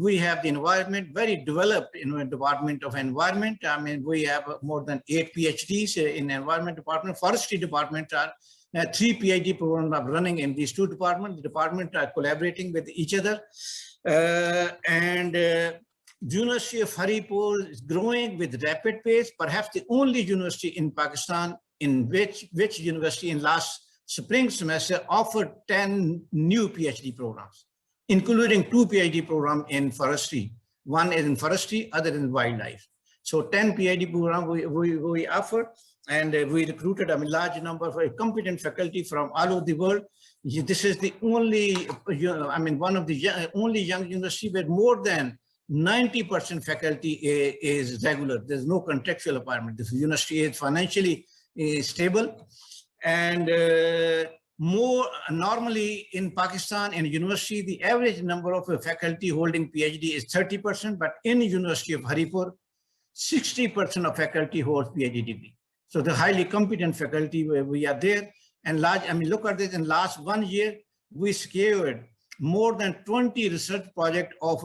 We have the environment very developed in the Department of Environment. We have more than 8 PhDs in Environment Department. Forestry Department are 3 PhD programs are running in these 2 departments. The departments are collaborating with each other. University of Haripur is growing with rapid pace. Perhaps the only university in Pakistan in which university in last spring semester offered 10 new PhD programs, including 2 PhD programs in forestry. One is in forestry, other in wildlife. So 10 PhD programs we offered, and we recruited a large number of competent faculty from all over the world. This is the only, one of the only young university where more than 90% faculty is regular. There's no contractual appointment. This university is financially stable, and more normally in Pakistan in university, the average number of faculty holding PhD is 30%, but in University of Haripur, 60% of faculty holds PhD degree. So the highly competent faculty, we are there. And look at this, in last 1 year, we secured more than 20 research projects of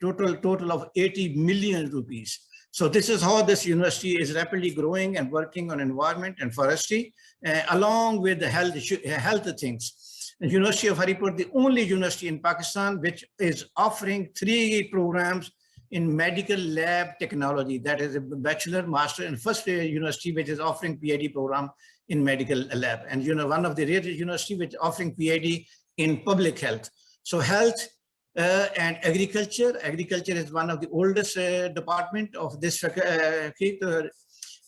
total of 80 million rupees. So this is how this university is rapidly growing and working on environment and forestry, along with the health things. The University of Haripur, the only university in Pakistan which is offering 3 programs in medical lab technology. That is a bachelor, master, and first university which is offering PhD program in medical lab. And one of the rare university which is offering PhD in public health. So health and agriculture. Agriculture is one of the oldest department of this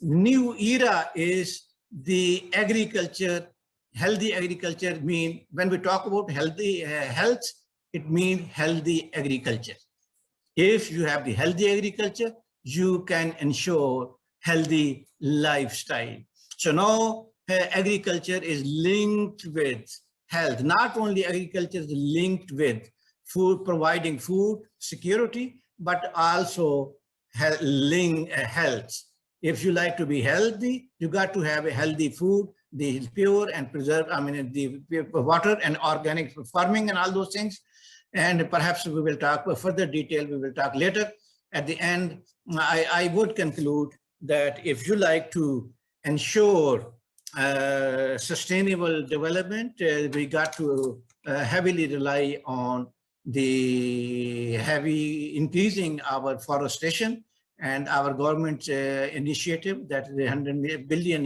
new era is the agriculture. Healthy agriculture mean, when we talk about healthy health, it means healthy agriculture. If you have the healthy agriculture, you can ensure healthy lifestyle. So now agriculture is linked with health. Not only agriculture is linked with food, providing food security, but also health. If you like to be healthy, you got to have a healthy food, the pure and preserved, the water and organic farming and all those things. And perhaps we will talk further detail, we will talk later. At the end, I would conclude that if you like to ensure sustainable development, we got to heavily rely on the heavy increasing our forestation, and our government initiative, that the 100 billion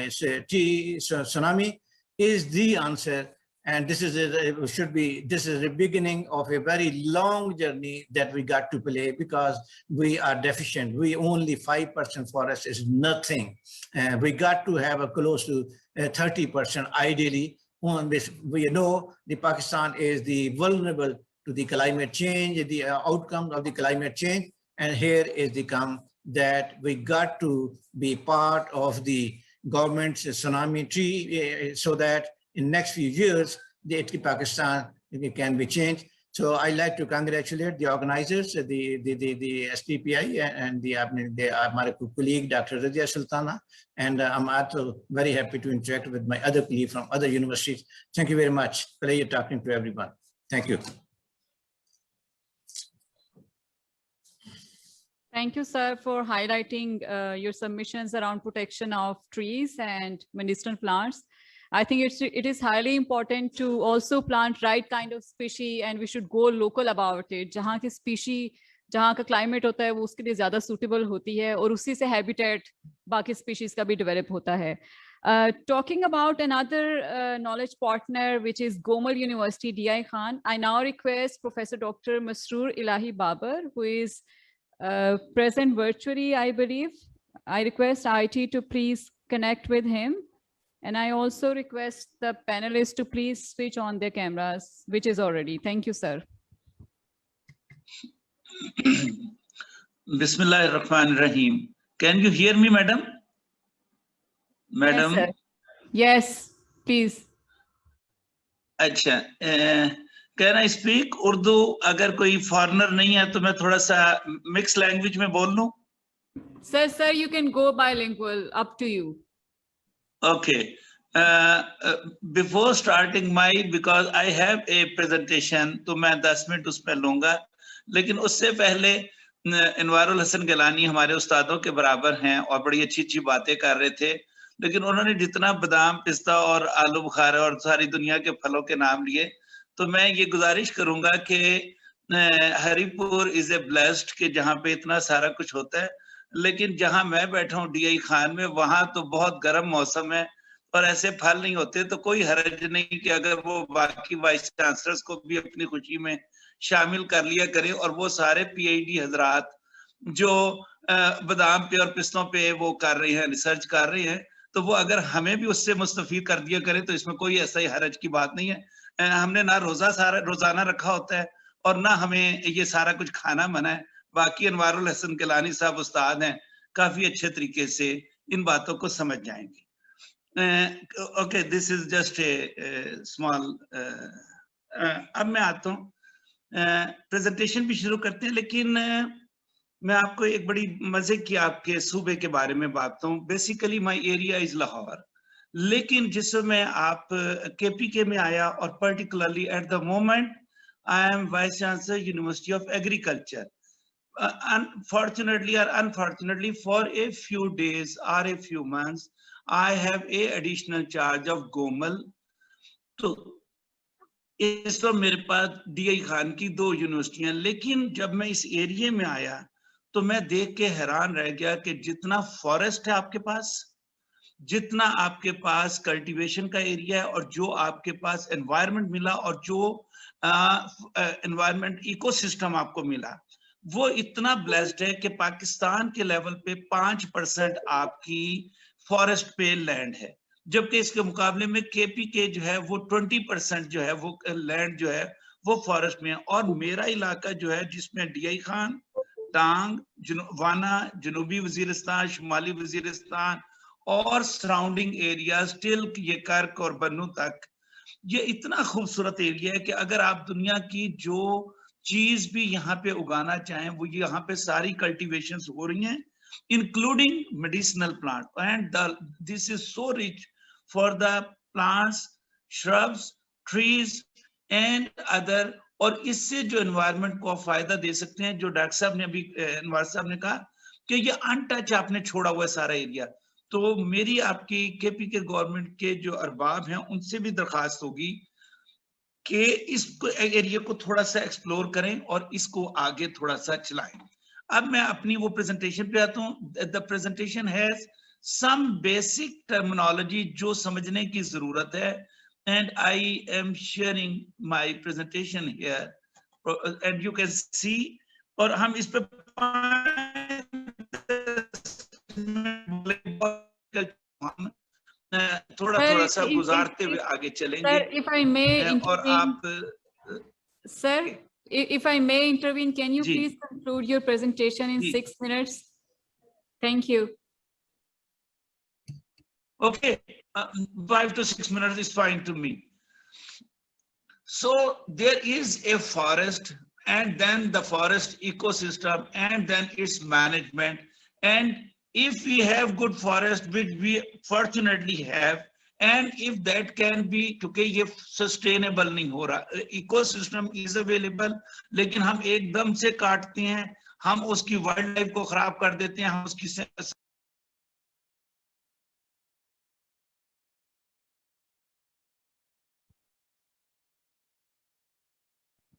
tsunami is the answer. And this is a beginning of a very long journey that we got to play, because we are deficient. We only 5% forest is nothing. We got to have a close to 30% ideally. On this, we know the Pakistan is the vulnerable to the climate change, the outcome of the climate change. And here is the come that we got to be part of the government's tsunami tree, so that in next few years, the Pakistan can be changed. So I like to congratulate the organizers, the SPPI, and my colleague, Dr. Razia Sultana. And I'm also very happy to interact with my other colleagues from other universities. Thank you very much. Pleasure talking to everyone. Thank you. Thank you, sir, for highlighting your submissions around protection of trees and medicinal plants. I think it is highly important to also plant right kind of species, and we should go local about it. जहाँ की species, जहाँ का climate होता है, वो उसके लिए ज़्यादा suitable होती है, और उसी से habitat बाकी species का भी develop होता है. Talking about another knowledge partner, which is Gomal University, DI Khan, I now request Professor Dr. Masroor Ilahi Babar, who is present virtually, I believe. I request IT to please connect with him. And I also request the panelists to please switch on their cameras, which is already. Thank you, sir. Bismillahirrahmanirrahim. Can you hear me, madam? Madam? Yes, sir. Yes, please. अच्छा, can I speak Urdu? अगर कोई foreigner नहीं है तो मैं थोड़ा सा mixed language में बोल लूं? Sir, you can go bilingual, up to you. Okay. Before starting because I have a presentation, तो मैं 10 मिनट उस पर लूंगा, लेकिन उससे पहले इनवारुल हसन गिलानी हमारे उस्तादों के बराबर हैं और बड़ी अच्छी बातें कर रहे थे, लेकिन उन्होंने जितना बादाम, पिस्ता और आलू बुखारा और सारी दुनिया के फलों के नाम लिए, तो मैं ये गुजारिश करूंगा कि हरिपुर इज ए ब्लेस्ड कि जहाँ पे इतना सारा कुछ होता है, लेकिन जहां मैं बैठा हूं DI खान में, वहां तो बहुत गर्म मौसम है और ऐसे फल नहीं होते, तो कोई हर्ज नहीं कि अगर वो बाकी वाइस चांसलर्स को भी अपनी खुशी में शामिल कर लिया करें, और वो सारे PhD हजरात जो बादाम पे और पिस्तों पे वो कर रहे हैं, रिसर्च कर रहे हैं, تو وہ اگر ہمیں بھی اس سے مستفید کر دیا کرے تو اس میں کوئی ایسا ہی حرج کی بات نہیں ہے. ہم نے نہ روزانہ رکھا ہوتا ہے اور نہ ہمیں یہ سارا کچھ کھانا منع ہے. باقی انوار الحسن کیلانی صاحب استاد ہیں, کافی اچھے طریقے سے ان باتوں کو سمجھ جائیں گے. Okay, this is just a small. اب میں آتا ہوں, پریزنٹیشن بھی شروع کرتے ہیں, لیکن میں آپ کو ایک بڑی مزے کی آپ کے صوبے کے بارے میں بات ہوں. Basically my area is Lahore, لیکن جس میں آپ کے پی کے میں آیا, اور particularly at the moment I am vice chancellor university of agriculture. Unfortunately or unfortunately, for a few days or a few months, I have a additional charge of Gomal. تو اس وقت میرے پاس ڈی آئی خان کی 2 یونیورسٹیاں, لیکن جب میں اس ایریے میں آیا تو میں دیکھ کے حیران رہ گیا کہ جتنا فارسٹ ہے آپ کے پاس, جتنا آپ کے پاس کلٹیویشن کا ایریا ہے, اور جو آپ کے پاس انوائرمنٹ ملا, اور جو انوائرمنٹ ایکو سسٹم آپ کو ملا, وہ اتنا بلیسڈ ہے کہ پاکستان کے لیول پہ 5% آپ کی فارسٹ پہ لینڈ ہے, جبکہ اس کے مقابلے میں کے پی کے جو ہے وہ 20% جو ہے وہ لینڈ جو ہے وہ فارسٹ میں ہے. اور میرا علاقہ جو ہے جس میں ڈی آئی خان, ٹانگ, وانا, جنوبی وزیرستان, شمالی وزیرستان اور سراؤنڈنگ ایریاز ٹل یہ کرک اور بنو تک, یہ اتنا خوبصورت ایریا ہے کہ اگر آپ دنیا کی جو چیز بھی یہاں پہ اگانا چاہیں وہ یہاں پہ ساری کلٹیویشنز ہو رہی ہیں, including medicinal plant. And this is so rich for the plants, shrubs, trees and other. اور اس سے جو انوائرمنٹ کو فائدہ دے سکتے ہیں, جو ڈاکٹر صاحب نے ابھی انوار صاحب نے کہا کہ یہ ان ٹچ آپ نے چھوڑا ہوا ہے سارا ایریا. تو میری آپ کی کے پی کے گورنمنٹ کے جو ارباب ہیں ان سے بھی درخواست ہوگی کہ اس ایریا کو تھوڑا سا ایکسپلور کریں اور اس کو آگے تھوڑا سا چلائیں. اب میں اپنی وہ پریزنٹیشن پہ آتا ہوں. The presentation has some basic terminology جو سمجھنے کی ضرورت ہے, and I am sharing my presentation here and you can see. اور ہم اس پہ تھوڑا تھوڑا سا گزارتے ہوئے آگے چلیں گے. Sir, if I may اور آپ Sir, if I may intervene, can you please conclude your presentation in 6 minutes? Thank you. Okay, 5 to 6 minutes is fine to me. So there is a forest, and then the forest ecosystem, and then its management. And if we have good forest, which we fortunately have, and if that can be, کیونکہ یہ sustainable نہیں ہو رہا, ecosystem is available, لیکن ہم ایک دم سے کاٹتے ہیں, ہم اس کی وائلڈ لائف کو خراب کر دیتے ہیں, ہم اس کی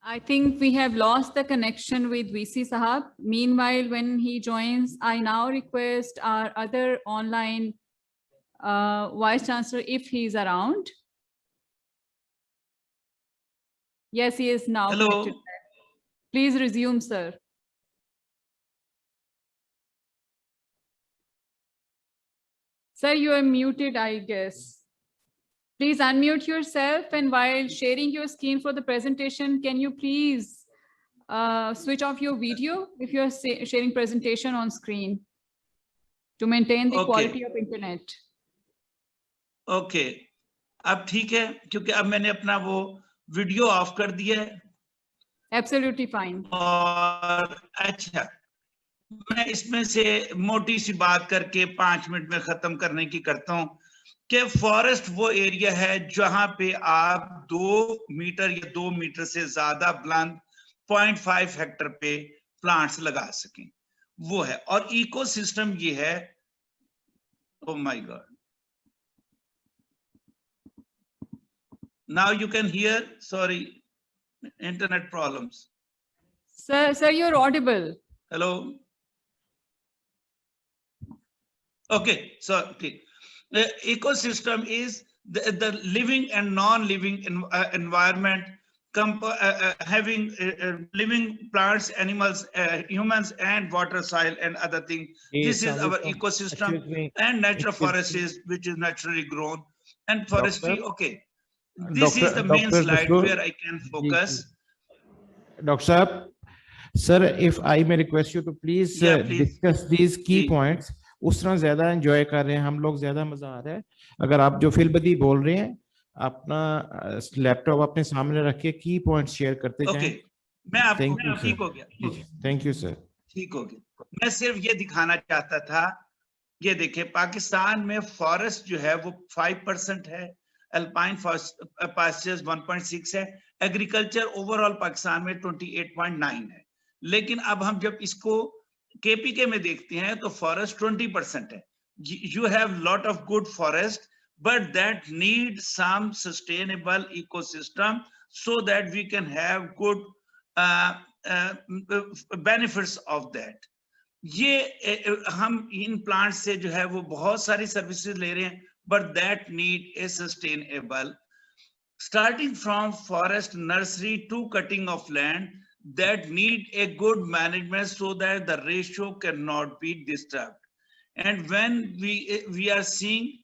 I think we have lost the connection with VC Sahab. Meanwhile, when he joins, I now request our other online Vice Chancellor, if he is around. Yes, he is now. Hello. Connected. Please resume, sir. Sir, you are muted, I guess. Please unmute yourself, and while sharing your screen for the presentation, can you please switch off your video if you are sharing presentation on screen to maintain the quality of internet? Okay. اب ٹھیک ہے کیونکہ اب میں نے اپنا وہ video of کر دیا ہے. Absolutely fine. اور اچھا, میں اس میں سے موٹی سی بات کر کے 5 منٹ میں ختم کرنے کی کرتا ہوں کہ فارسٹ وہ ایریا ہے جہاں پہ آپ 2 میٹر یا 2 میٹر سے زیادہ بلند 0.5 ہیکٹر پہ پلانٹس لگا سکیں, وہ ہے. اور ایکو سسٹم یہ ہے, او مائی God, now you can hear, sorry, internet problems. Sir, you're audible. Hello. Okay, so okay. The ecosystem is the living and non-living environment having living plants, animals, humans, and water, soil, and other things. This is our ecosystem, and natural forest which is naturally grown, and forestry. Okay, this is the main slide where I can focus. Dr. Saab, sir, if I may request you to please, please. discuss these key जी. points. उस तरह ज्यादा enjoy कर रहे हैं हम लोग, ज्यादा मजा आ रहा है. अगर आप जो फिलबदी बोल रहे हैं, अपना लैपटॉप अपने सामने रख के की पॉइंट्स शेयर करते जाएं. मैं आपको ठीक हो गया. Thank you sir. ठीक हो गया. मैं सिर्फ ये दिखाना चाहता था, ये देखिए पाकिस्तान में फॉरेस्ट जो है वो 5% है, अल्पाइन पास्चर्स 1.6 है, एग्रीकल्चर ओवरऑल पाकिस्तान में 28.9 है. लेकिन अब हम जब इसको केपीके में देखते हैं तो फॉरेस्ट 20% है. You have lot of good forest, but that need some sustainable ecosystem so that we can have good benefits of that. ये हम इन प्लांट से जो है वो बहुत सारी सर्विसेज ले रहे हैं, but that need a sustainable, starting from forest nursery to cutting of land, that need a good management so that the ratio cannot be disturbed. And when we are seeing,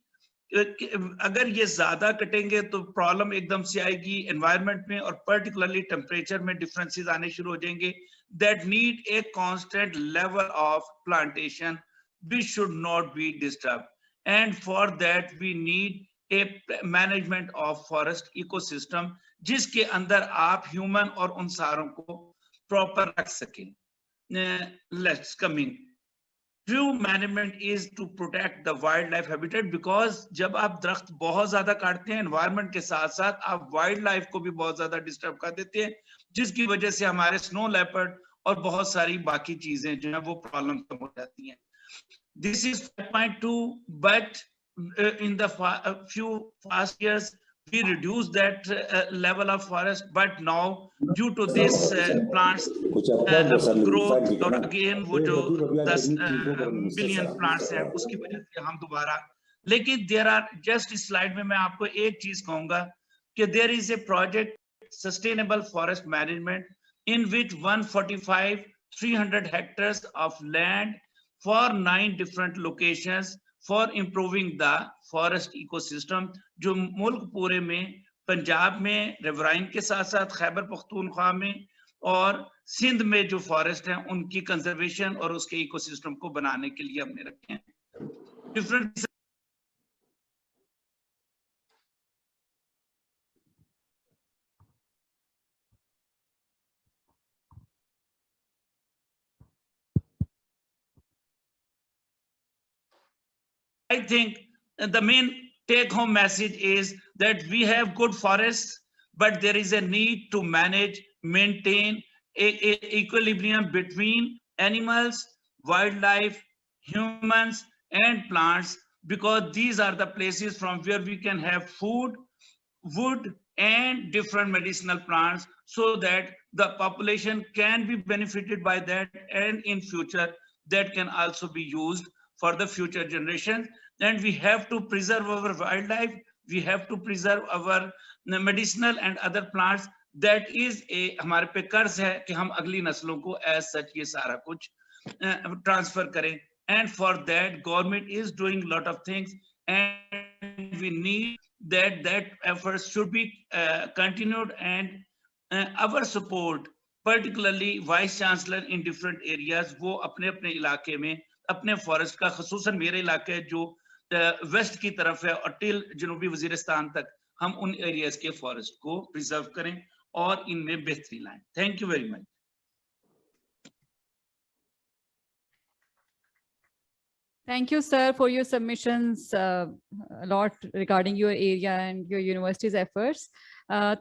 अगर ये ज्यादा कटेंगे तो problem एकदम से आएगी environment में, और पर्टिकुलरली टेम्परेचर में डिफरेंसेस आने शुरू हो जाएंगे. That need a constant level of plantation which should not be disturbed, and for that we need a management of forest ecosystem जिसके अंदर आप ह्यूमन और उन सारों को प्रॉपर रख सकें. Let's coming. True management is to protect the wildlife habitat, because जब आप दरख्त बहुत ज्यादा काटते हैं एनवायरनमेंट के साथ साथ आप वाइल्ड लाइफ को भी बहुत ज्यादा डिस्टर्ब कर देते हैं, जिसकी वजह से हमारे स्नो लेपर्ड और बहुत सारी बाकी चीजें जो है वो प्रॉब्लम कम हो जाती हैं. This is 5.2, but in the few past years we reduced that level of forest, but now due to this plants growth, और again वो जो 10 billion plants हैं उसकी वजह से हम दोबारा, लेकिन there are just इस slide में मैं आपको एक चीज कहूंगा कि there is a project sustainable forest management in which 300 hectares of land for 9 different locations for improving the forest ecosystem, जो मुल्क पूरे में, पंजाब में रिवराइन के साथ साथ खैबर पख्तूनख्वा में और सिंध में जो फॉरेस्ट हैं उनकी कंजर्वेशन और उसके इकोसिस्टम को बनाने के लिए हमने रखे हैं. Different I think the main take-home message is that we have good forests, but there is a need to manage, maintain a equilibrium between animals, wildlife, humans, and plants, because these are the places from where we can have food, wood, and different medicinal plants, so that the population can be benefited by that, and in future that can also be used for the future generations. And we have to preserve our wildlife, we have to preserve our medicinal and other plants. That is a हमारे पे कर्ज है कि हम अगली नस्लों को as such ये सारा कुछ transfer करें. And for that government is doing a lot of things, and we need that efforts should be continued, and our support, particularly vice chancellor in different areas, वो अपने अपने इलाके में अपने फॉरेस्ट का, खसूसन मेरे इलाके जो वेस्ट की तरफ है और टिल जनूबी वजीरिस्तान तक, हम उन एरियाज के फॉरेस्ट को प्रिजर्व करें और इनमें बेहतरी लाएं. Thank you very much. Thank you, sir, for your submissions, a lot regarding your area and your university's efforts.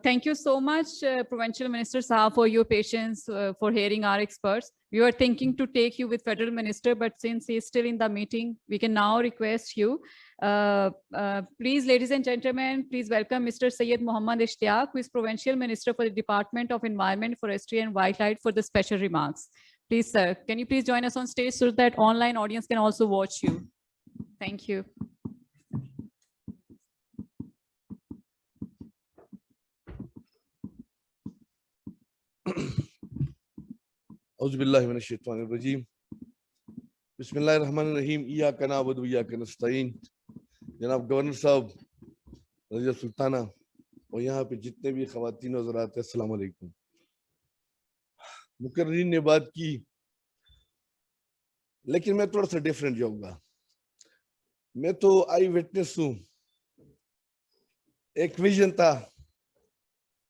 Thank you so much, Provincial Minister Saab, for your patience, for hearing our experts. We were thinking to take you with Federal Minister, but since he is still in the meeting, we can now request you. Please, ladies and gentlemen, please welcome Mr. Syed Muhammad Ishtiaq, who is Provincial Minister for the Department of Environment, Forestry and Wildlife, for the special remarks. Please, sir, can you please join us on stage so that online audience can also watch you? Thank you. اعوذ باللہ من الشیطان الرجیم بسم اللہ الرحمن الرحیم ایاک نعبد و ایاک نستعین. جناب گورنر صاحب، رضیہ سلطانہ اور یہاں پہ جتنے بھی خواتین و حضرات ہیں، السلام علیکم. مقررین نے بات کی لیکن میں تھوڑا سا ڈیفرنٹ جاؤں گا. میں تو آئی وٹنس ہوں. ایک ویژن تھا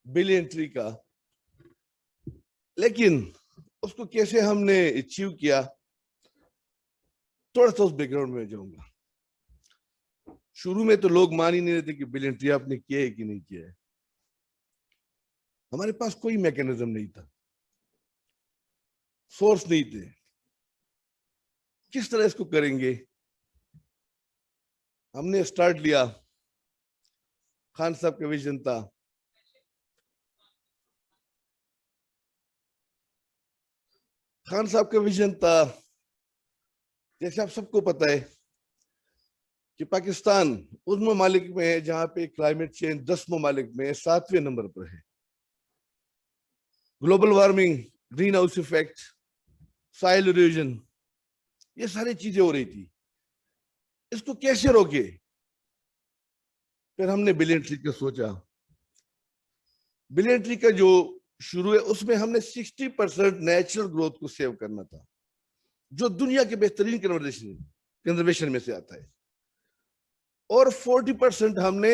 بلین ٹری کا، لیکن اس کو کیسے ہم نے اچیو کیا، تھوڑا سا اس بیک گراؤنڈ میں جاؤں گا. شروع میں تو لوگ مان ہی نہیں رہتے کہ بلین ٹری آپ نے کیا ہے کہ نہیں کیا ہے. ہمارے پاس کوئی میکینزم نہیں تھا، سورس نہیں تھے. کس طرح اس کو کریں گے؟ ہم نے سٹارٹ لیا. خان صاحب کا ویژن تھا. خان صاحب کا ویژن تھا، جیسے آپ سب کو پتا ہے کہ پاکستان اس ممالک میں ہے جہاں پہ کلائمیٹ چینج 10 ممالک میں 7ویں نمبر پر ہے. Global warming, greenhouse effect, soil erosion, یہ ساری چیزیں ہو رہی تھی. اس کو کیسے روکے؟ پھر ہم نے بلین ٹری کا سوچا. بلین ٹری کا جو شروع ہے اس میں ہم نے 60% نیچرل گروتھ کو سیو کرنا تھا، جو دنیا کے بہترین کنزرویشن میں سے آتا ہے. اور 40% ہم نے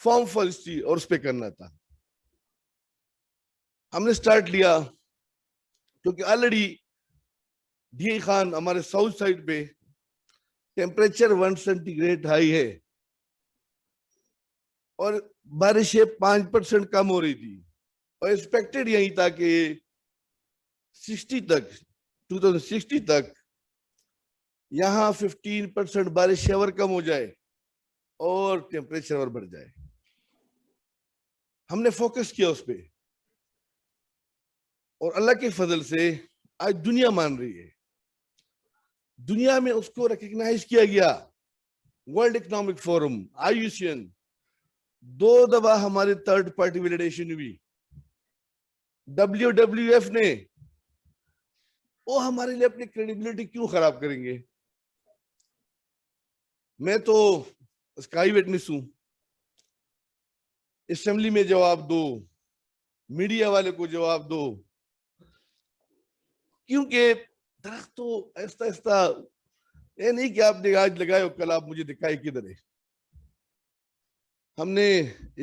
فارم فارسٹری اور اس پہ کرنا تھا. ہم نے سٹارٹ لیا کیونکہ آلریڈی ڈی خان ہمارے ساؤتھ سائڈ پہ ٹیمپریچر 1 سینٹی گریڈ ہائی ہے اور بارشیں 5% کم ہو رہی تھی. اور ایکسپیکٹڈ یہی تھا کہ 2060 تک یہاں 15% بارش اور کم ہو جائے اور ٹیمپریچر اور بڑھ جائے. ہم نے فوکس کیا اس پہ اور اللہ کے فضل سے آج دنیا مان رہی ہے. دنیا میں اس کو ریکگنائز کیا گیا. ورلڈ اکنامک فورم، IUCN، 2 دفعہ ہماری تھرڈ پارٹی ویلیڈیشن ہوئی. WWF نے، وہ ہمارے لیے اپنی کریڈیبلٹی کیوں خراب کریں گے؟ میں تو اسکائی وٹنس ہوں. اسمبلی میں جواب دو، میڈیا والے کو جواب دو، کیونکہ درخت تو ایسا ایسا یہ نہیں کہ آپ نے آج لگائے اور کل آپ مجھے دکھائے کدھر ہے. ہم نے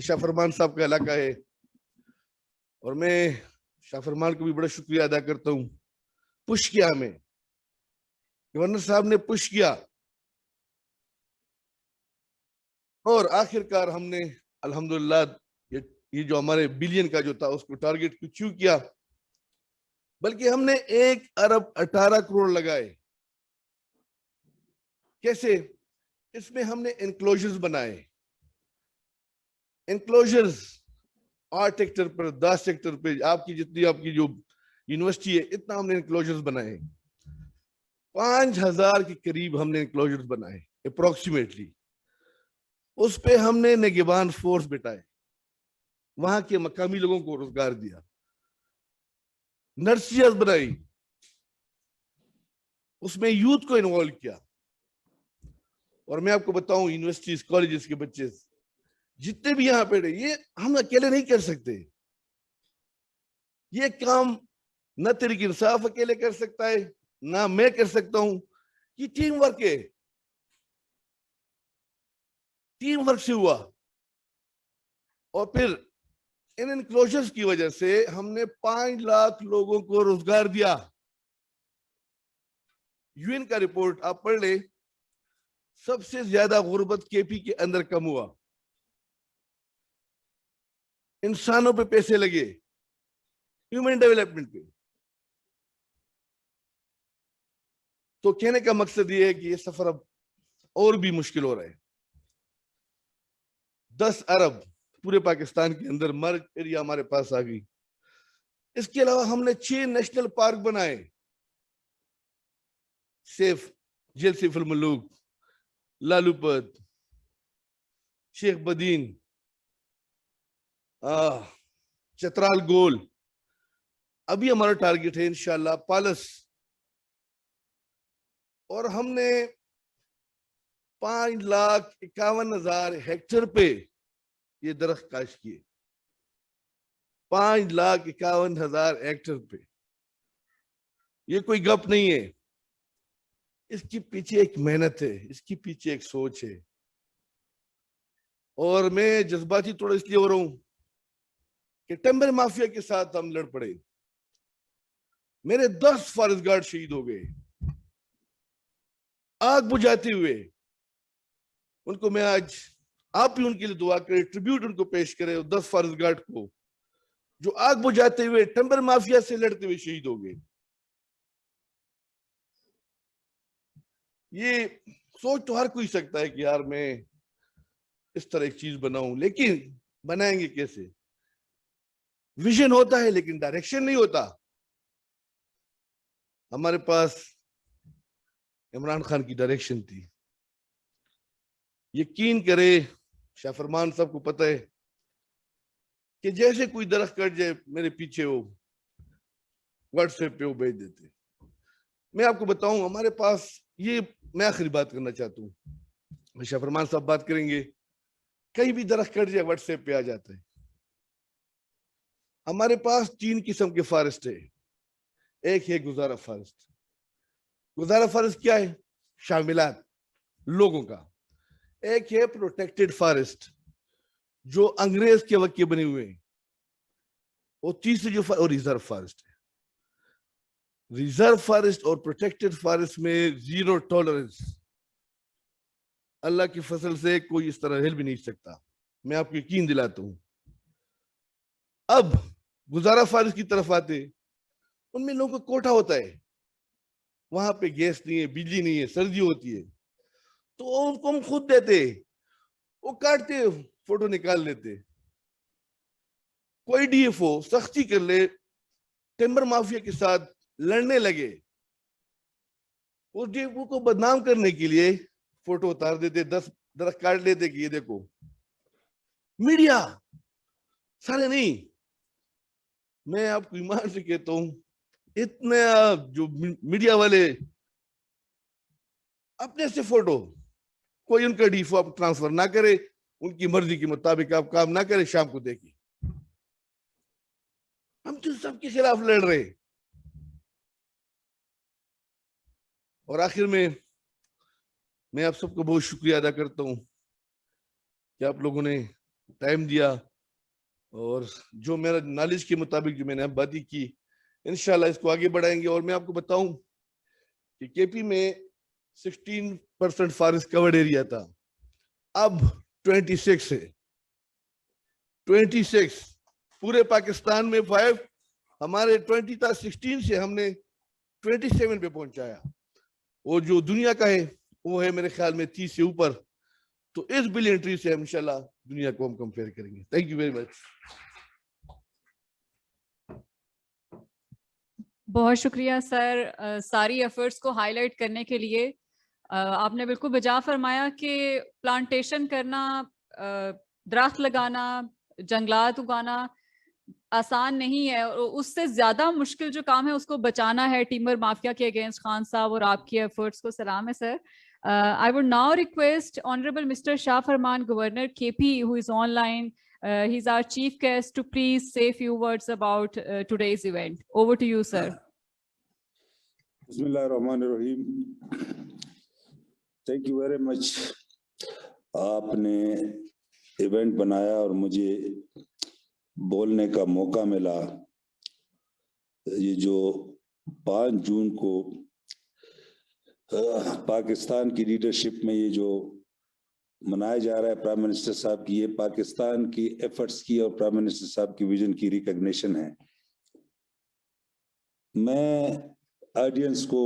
شاہ فرمان صاحب کا علاقہ ہے اور میں شاہ فرمان کو بھی بڑا شکریہ ادا کرتا ہوں. پش کیا ہمیں، گورنر صاحب نے پش کیا اور آخر کار ہم نے الحمدللہ یہ جو ہمارے بلین کا جو تھا اس کو ٹارگٹ کو اچیو کیا. بلکہ ہم نے 1 ارب 18 کروڑ لگائے. کیسے؟ اس میں ہم نے انکلوژرز بنائے. انکلوژرز 8 ہیکٹر پر 10 ہیکٹر پہ آپ کی جتنی آپ کی جو یونیورسٹی ہے اتنا ہم نے انکلوژرز بنائے. 5000 کے قریب ہم نے انکلوژرز بنائے اپروکسیمیٹلی. اس پہ ہم نے نگہبان فورس بٹھائے، وہاں کے مقامی لوگوں کو روزگار دیا. نرسریز بنائی، اس میں یوتھ کو انوالو کیا. اور میں آپ کو بتاؤں یونیورسٹیز کالجز کے بچے جتنے بھی یہاں پہ رہے، یہ ہم اکیلے نہیں کر سکتے. یہ کام نہ تحریک انصاف اکیلے کر سکتا ہے، نہ میں کر سکتا ہوں. یہ ٹیم ورک ہے. ٹیم ورک سے ہوا. اور پھر ان انکلوژرز کی وجہ سے ہم نے 5 لاکھ لوگوں کو روزگار دیا. UN کا رپورٹ آپ پڑھ لیں، سب سے زیادہ غربت KP کے اندر کم ہوا. انسانوں پہ پیسے لگے، ہیومن ڈیولپمنٹ پہ. تو کہنے کا مقصد یہ ہے کہ یہ سفر اب اور بھی مشکل ہو رہا ہے. 10 ارب پورے پاکستان کے اندر مرج ایریا ہمارے پاس آ گئی. اس کے علاوہ ہم نے 6 نیشنل پارک بنائے. Safe, jail safe ul Malook, Lalu پت، شیخ بدین، چترال گول. अभी हमारा टारगेट है इंशाल्लाह पालस, और हमने 5,51,000 हेक्टेयर पे ये दरख्त काश किए। 5,51,000 हेक्टेयर पे। ये कोई गप नहीं है, इसके पीछे एक मेहनत है, इसके पीछे एक सोच है। और मैं जज्बाती थोड़ा इसलिए हो रहा हूं कि टिम्बर माफिया के साथ हम लड़ पड़े। मेरे 10 फॉरेस्ट गार्ड शहीद हो गए आग बुझाते हुए। उनको मैं आज, आप भी उनके लिए दुआ करें, ट्रिब्यूट उनको पेश करें, 10 फॉरेस्ट गार्ड को जो आग बुझाते हुए टिम्बर माफिया से लड़ते हुए शहीद हो गए। ये सोच तो हर कोई सकता है कि यार मैं इस तरह एक चीज बनाऊं, लेकिन बनाएंगे कैसे? विजन होता है लेकिन डायरेक्शन नहीं होता। हमारे पास इमरान खान की डायरेक्शन थी। यकीन करे, शाह फरमान साहब को पता है कि जैसे कोई दरख्त कट जाए मेरे पीछे वो व्हाट्सएप पे वो भेज देते। मैं आपको बताऊं, हमारे पास ये, मैं आखिरी बात करना चाहता हूं, शाह फरमान साहब बात करेंगे, कहीं भी दरख्त कट जाए व्हाट्सएप पे आ जाता है। हमारे पास 3 किस्म के फॉरेस्ट है। एक है गुजारा फॉरेस्ट। गुजारा फॉरेस्ट क्या है? शामिलात लोगों का। एक है प्रोटेक्टेड फॉरेस्ट जो अंग्रेज के वक्त के बने हुए हैं। और तीसरी जो और रिजर्व फॉरेस्ट है। रिजर्व फॉरेस्ट और प्रोटेक्टेड फॉरेस्ट में 0 टॉलरेंस। अल्लाह की फसल से कोई इस तरह हिल भी नहीं सकता, मैं आपको यकीन दिलाता हूं। अब गुजारा फॉरेस्ट की तरफ आते, उनमें लोगों का कोठा होता है, वहां पे गैस नहीं है, बिजली नहीं है, सर्दी होती है, तो उनको हम खुद देते, वो काटते, फोटो निकाल लेते। कोई डीएफओ सख्ती कर ले, टिम्बर माफिया के साथ लड़ने लगे, उस डीएफओ को बदनाम करने के लिए फोटो उतार देते, 10 दरख्त काट लेते कि ये देखो। मीडिया सारे नहीं, मैं आपको ईमान से कहता हूं, इतने जो मीडिया वाले अपने से फोटो, कोई उनका डीएफओ आप ट्रांसफर ना करे, उनकी मर्जी के मुताबिक आप काम ना करे, शाम को देखिए। हम तो सबके खिलाफ लड़ रहे। और आखिर में मैं आप सबको बहुत शुक्रिया अदा करता हूं कि आप लोगों ने टाइम दिया, और जो मेरा नॉलेज के मुताबिक जो मैंने अब बातें की, इंशाल्लाह इसको आगे बढ़ाएंगे। और मैं आपको बताऊं कि केपी में 16% फॉरेस्ट कवर्ड एरिया था, अब 26 है। 26 पूरे पाकिस्तान में 5, हमारे 20 था, 16 से हमने 27 पे पहुंचाया। वो जो दुनिया का है वो है मेरे ख्याल में 30 से ऊपर। तो इस बिलियन ट्री से इंशाल्लाह दुनिया को हम कंपेयर करेंगे। Thank you very much. बहुत शुक्रिया सर, सारी एफर्ट्स को हाईलाइट करने के लिए। आपने बिल्कुल बजा फरमाया कि प्लांटेशन करना, दरख्त लगाना, जंगलात उगाना आसान नहीं है, और उससे ज्यादा मुश्किल जो काम है उसको बचाना है टिम्बर माफिया के अगेंस्ट। खान साहब और आपकी एफर्ट्स को सलाम है sir. I would now request Honorable Mr. Shah Farman, Governor KP, who is online. He's our chief guest, to please say a few words about today's event. Over to you, sir. Bismillahirrahmanirrahim. Thank you very much. आपने event बनाया और मुझे बोलने का मौका मिला। ये जो 5 जून को पाकिस्तान की लीडरशिप में ये जो मनाया जा रहा है प्राइम मिनिस्टर साहब की, ये पाकिस्तान की एफर्ट्स की और प्राइम मिनिस्टर साहब की विजन की रिकॉग्निशन है। मैं ऑडियंस को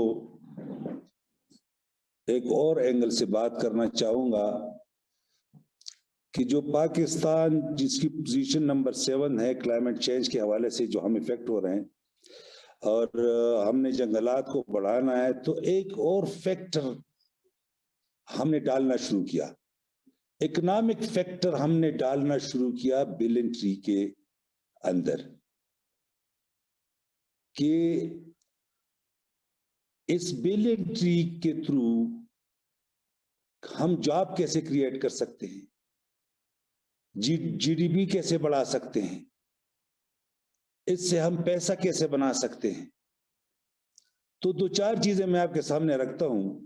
एक और एंगल से बात करना चाहूंगा कि जो पाकिस्तान, जिसकी पोजीशन नंबर 7 है क्लाइमेट चेंज के हवाले से, जो हम इफेक्ट हो रहे हैं और हमने जंगलात को बढ़ाना है, तो एक और फैक्टर हमने डालना शुरू किया, इकोनॉमिक फैक्टर हमने डालना शुरू किया बिलियन ट्री के अंदर। کہ اس بلین ٹری کے تھرو ہم جاب کیسے کریٹ کر سکتے ہیں, جی ڈی پی کیسے بڑھا سکتے ہیں, اس سے ہم پیسہ کیسے بنا سکتے ہیں. تو دو چار چیزیں میں آپ کے سامنے رکھتا ہوں.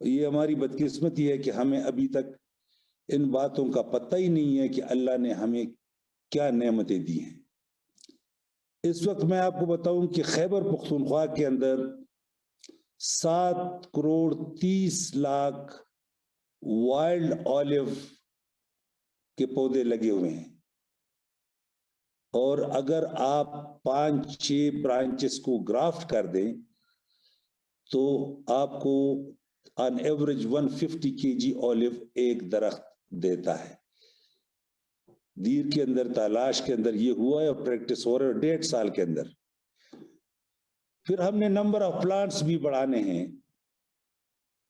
یہ ہماری بدقسمتی ہے کہ ہمیں ابھی تک ان باتوں کا پتہ ہی نہیں ہے کہ اللہ نے ہمیں کیا نعمتیں دی ہیں. اس وقت میں آپ کو بتاؤں کہ خیبر پختونخوا کے اندر 7,30,00,000 وائلڈ آلیو کے پودے لگے ہوئے ہیں, اور اگر آپ 5-6 برانچز کو گرافٹ کر دیں تو آپ کو آن ایوریج 150 kg آلیو ایک درخت دیتا ہے. دیر کے اندر, تالاش کے اندر یہ ہوا ہے, اور پریکٹس ہو رہا ہے 1.5 سال کے اندر. پھر ہم نے نمبر آف پلانٹس بھی بڑھانے ہیں.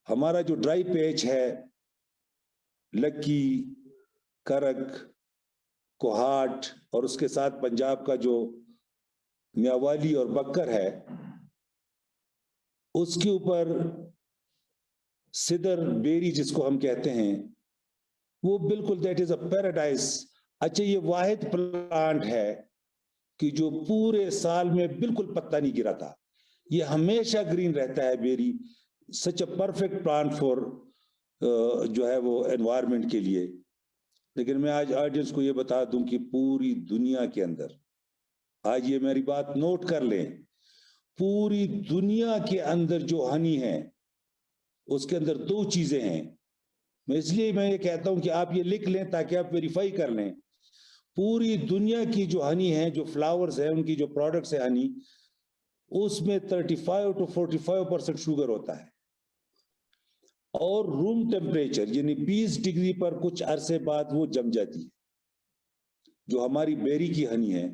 ہمارا جو ڈرائی پیچ ہے, لکی, کرک, کوہاٹ اور اس کے ساتھ پنجاب کا جو میاوالی اور بکر ہے, اس کے اوپر سدر بیری جس کو ہم کہتے ہیں, وہ بالکل دیٹ از اے پیراڈائز. اچھا, یہ واحد پلانٹ ہے کہ جو پورے سال میں بالکل پتا نہیں گرا تھا. یہ ہمیشہ گرین رہتا ہے بیری. سچ اے پرفیکٹ پلانٹ فور جو ہے وہ انوائرمنٹ کے لیے. لیکن میں آج آڈینس کو یہ بتا دوں کہ پوری دنیا کے اندر, آج یہ میری بات نوٹ کر لیں, پوری دنیا کے اندر جو ہنی ہے اس کے اندر 2 چیزیں ہیں. اس لیے میں یہ کہتا ہوں کہ آپ یہ لکھ لیں تاکہ آپ ویریفائی کر لیں. پوری دنیا کی جو ہنی ہے, جو فلاورز ہیں, ان کی جو پروڈکٹس ہیں ہنی, اس میں 35 to 45% شوگر ہوتا ہے. اور روم ٹیمپریچر یعنی 20 ڈگری پر کچھ عرصے بعد وہ جم جاتی ہے. جو ہماری بیری کی ہنی ہے,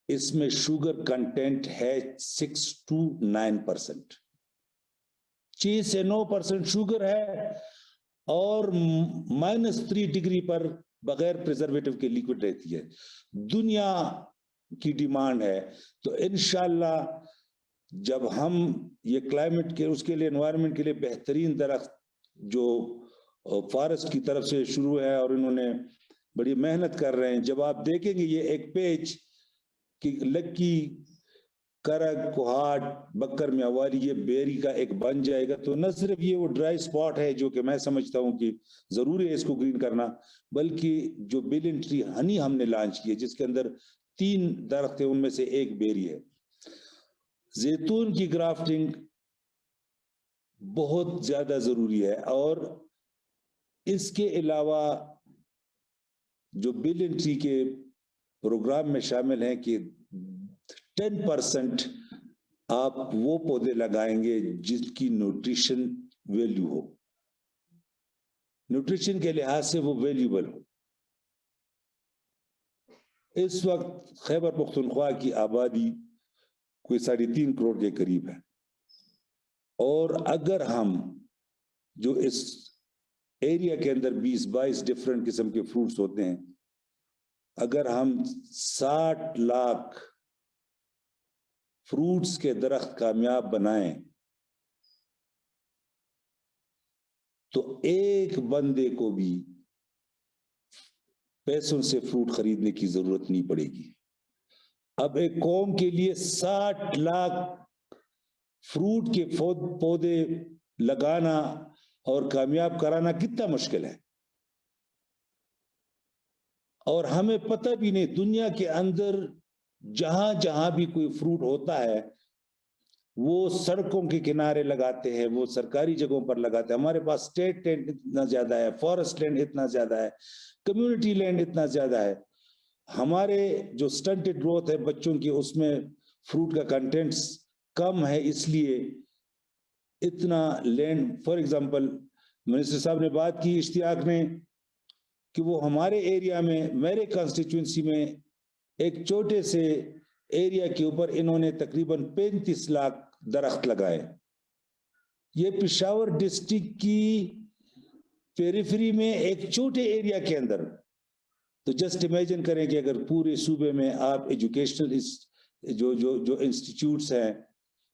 اس میں شوگر کنٹینٹ ہے 6 to 9%. 6 سے 9% شوگر ہے, اور -3 ڈگری پر بغیر پریزرویٹو کے لیکوڈ رہتی ہے. دنیا کی ڈیمانڈ ہے. تو انشاءاللہ جب ہم یہ کلائمیٹ کے, اس کے لیے, انوائرمنٹ کے لیے بہترین درخت جو فارسٹ کی طرف سے شروع ہے, اور انہوں نے بڑی محنت کر رہے ہیں, جب آپ دیکھیں گے یہ ایک پیج کہ لکی, کرگ, کوہاٹ, بکر, میاوالی, یہ بیری کا ایک بن جائے گا. تو نہ صرف یہ وہ ڈرائی سپاٹ ہے جو کہ میں سمجھتا ہوں کہ ضروری ہے اس کو گرین کرنا, بلکہ جو بلین ٹری ہنی ہم نے لانچ کی ہے, جس کے اندر 3 درخت ہیں, ان میں سے ایک بیری ہے. زیتون کی گرافٹنگ بہت زیادہ ضروری ہے, اور اس کے علاوہ جو بلین ٹری کے پروگرام میں شامل ہیں کہ 10% آپ وہ پودے لگائیں گے جن کی نیوٹریشن ویلیو ہو, نیوٹریشن کے لحاظ سے وہ ویلیوبل ہو. اس وقت خیبر پختونخوا کی آبادی کوئی 3.5 کروڑ کے قریب ہے, اور اگر ہم جو اس ایریا کے اندر 20-22 ڈفرینٹ قسم کے فروٹس ہوتے ہیں, اگر ہم 60 لاکھ فروٹس کے درخت کامیاب بنائیں تو ایک بندے کو بھی پیسوں سے فروٹ خریدنے کی ضرورت نہیں پڑے گی. اب ایک قوم کے لیے 60 لاکھ فروٹ کے پودے لگانا اور کامیاب کرانا کتنا مشکل ہے, اور ہمیں پتہ بھی نہیں. دنیا کے اندر جہاں جہاں بھی کوئی فروٹ ہوتا ہے وہ سڑکوں کے کنارے لگاتے ہیں, وہ سرکاری جگہوں پر لگاتے ہیں. ہمارے پاس اسٹیٹ لینڈ اتنا زیادہ ہے, فارسٹ لینڈ اتنا زیادہ ہے, کمیونٹی لینڈ اتنا زیادہ ہے. ہمارے جو سٹنٹڈ گروتھ ہے بچوں کی, اس میں فروٹ کا کنٹینٹس کم ہے, اس لیے اتنا لینڈ. فار ایگزامپل منسٹر صاحب نے بات کی اشتیاق نے کہ وہ ہمارے ایریا میں, میرے کانسٹیچوئنسی میں ایک چھوٹے سے ایریا کے اوپر انہوں نے تقریباً 35 لاکھ درخت لگائے. یہ پشاور ڈسٹرکٹ کی پیریفری میں ایک چھوٹے ایریا کے اندر. تو جسٹ امیجن کریں کہ اگر پورے صوبے میں آپ ایجوکیشنل جو انسٹیٹیوٹس ہیں,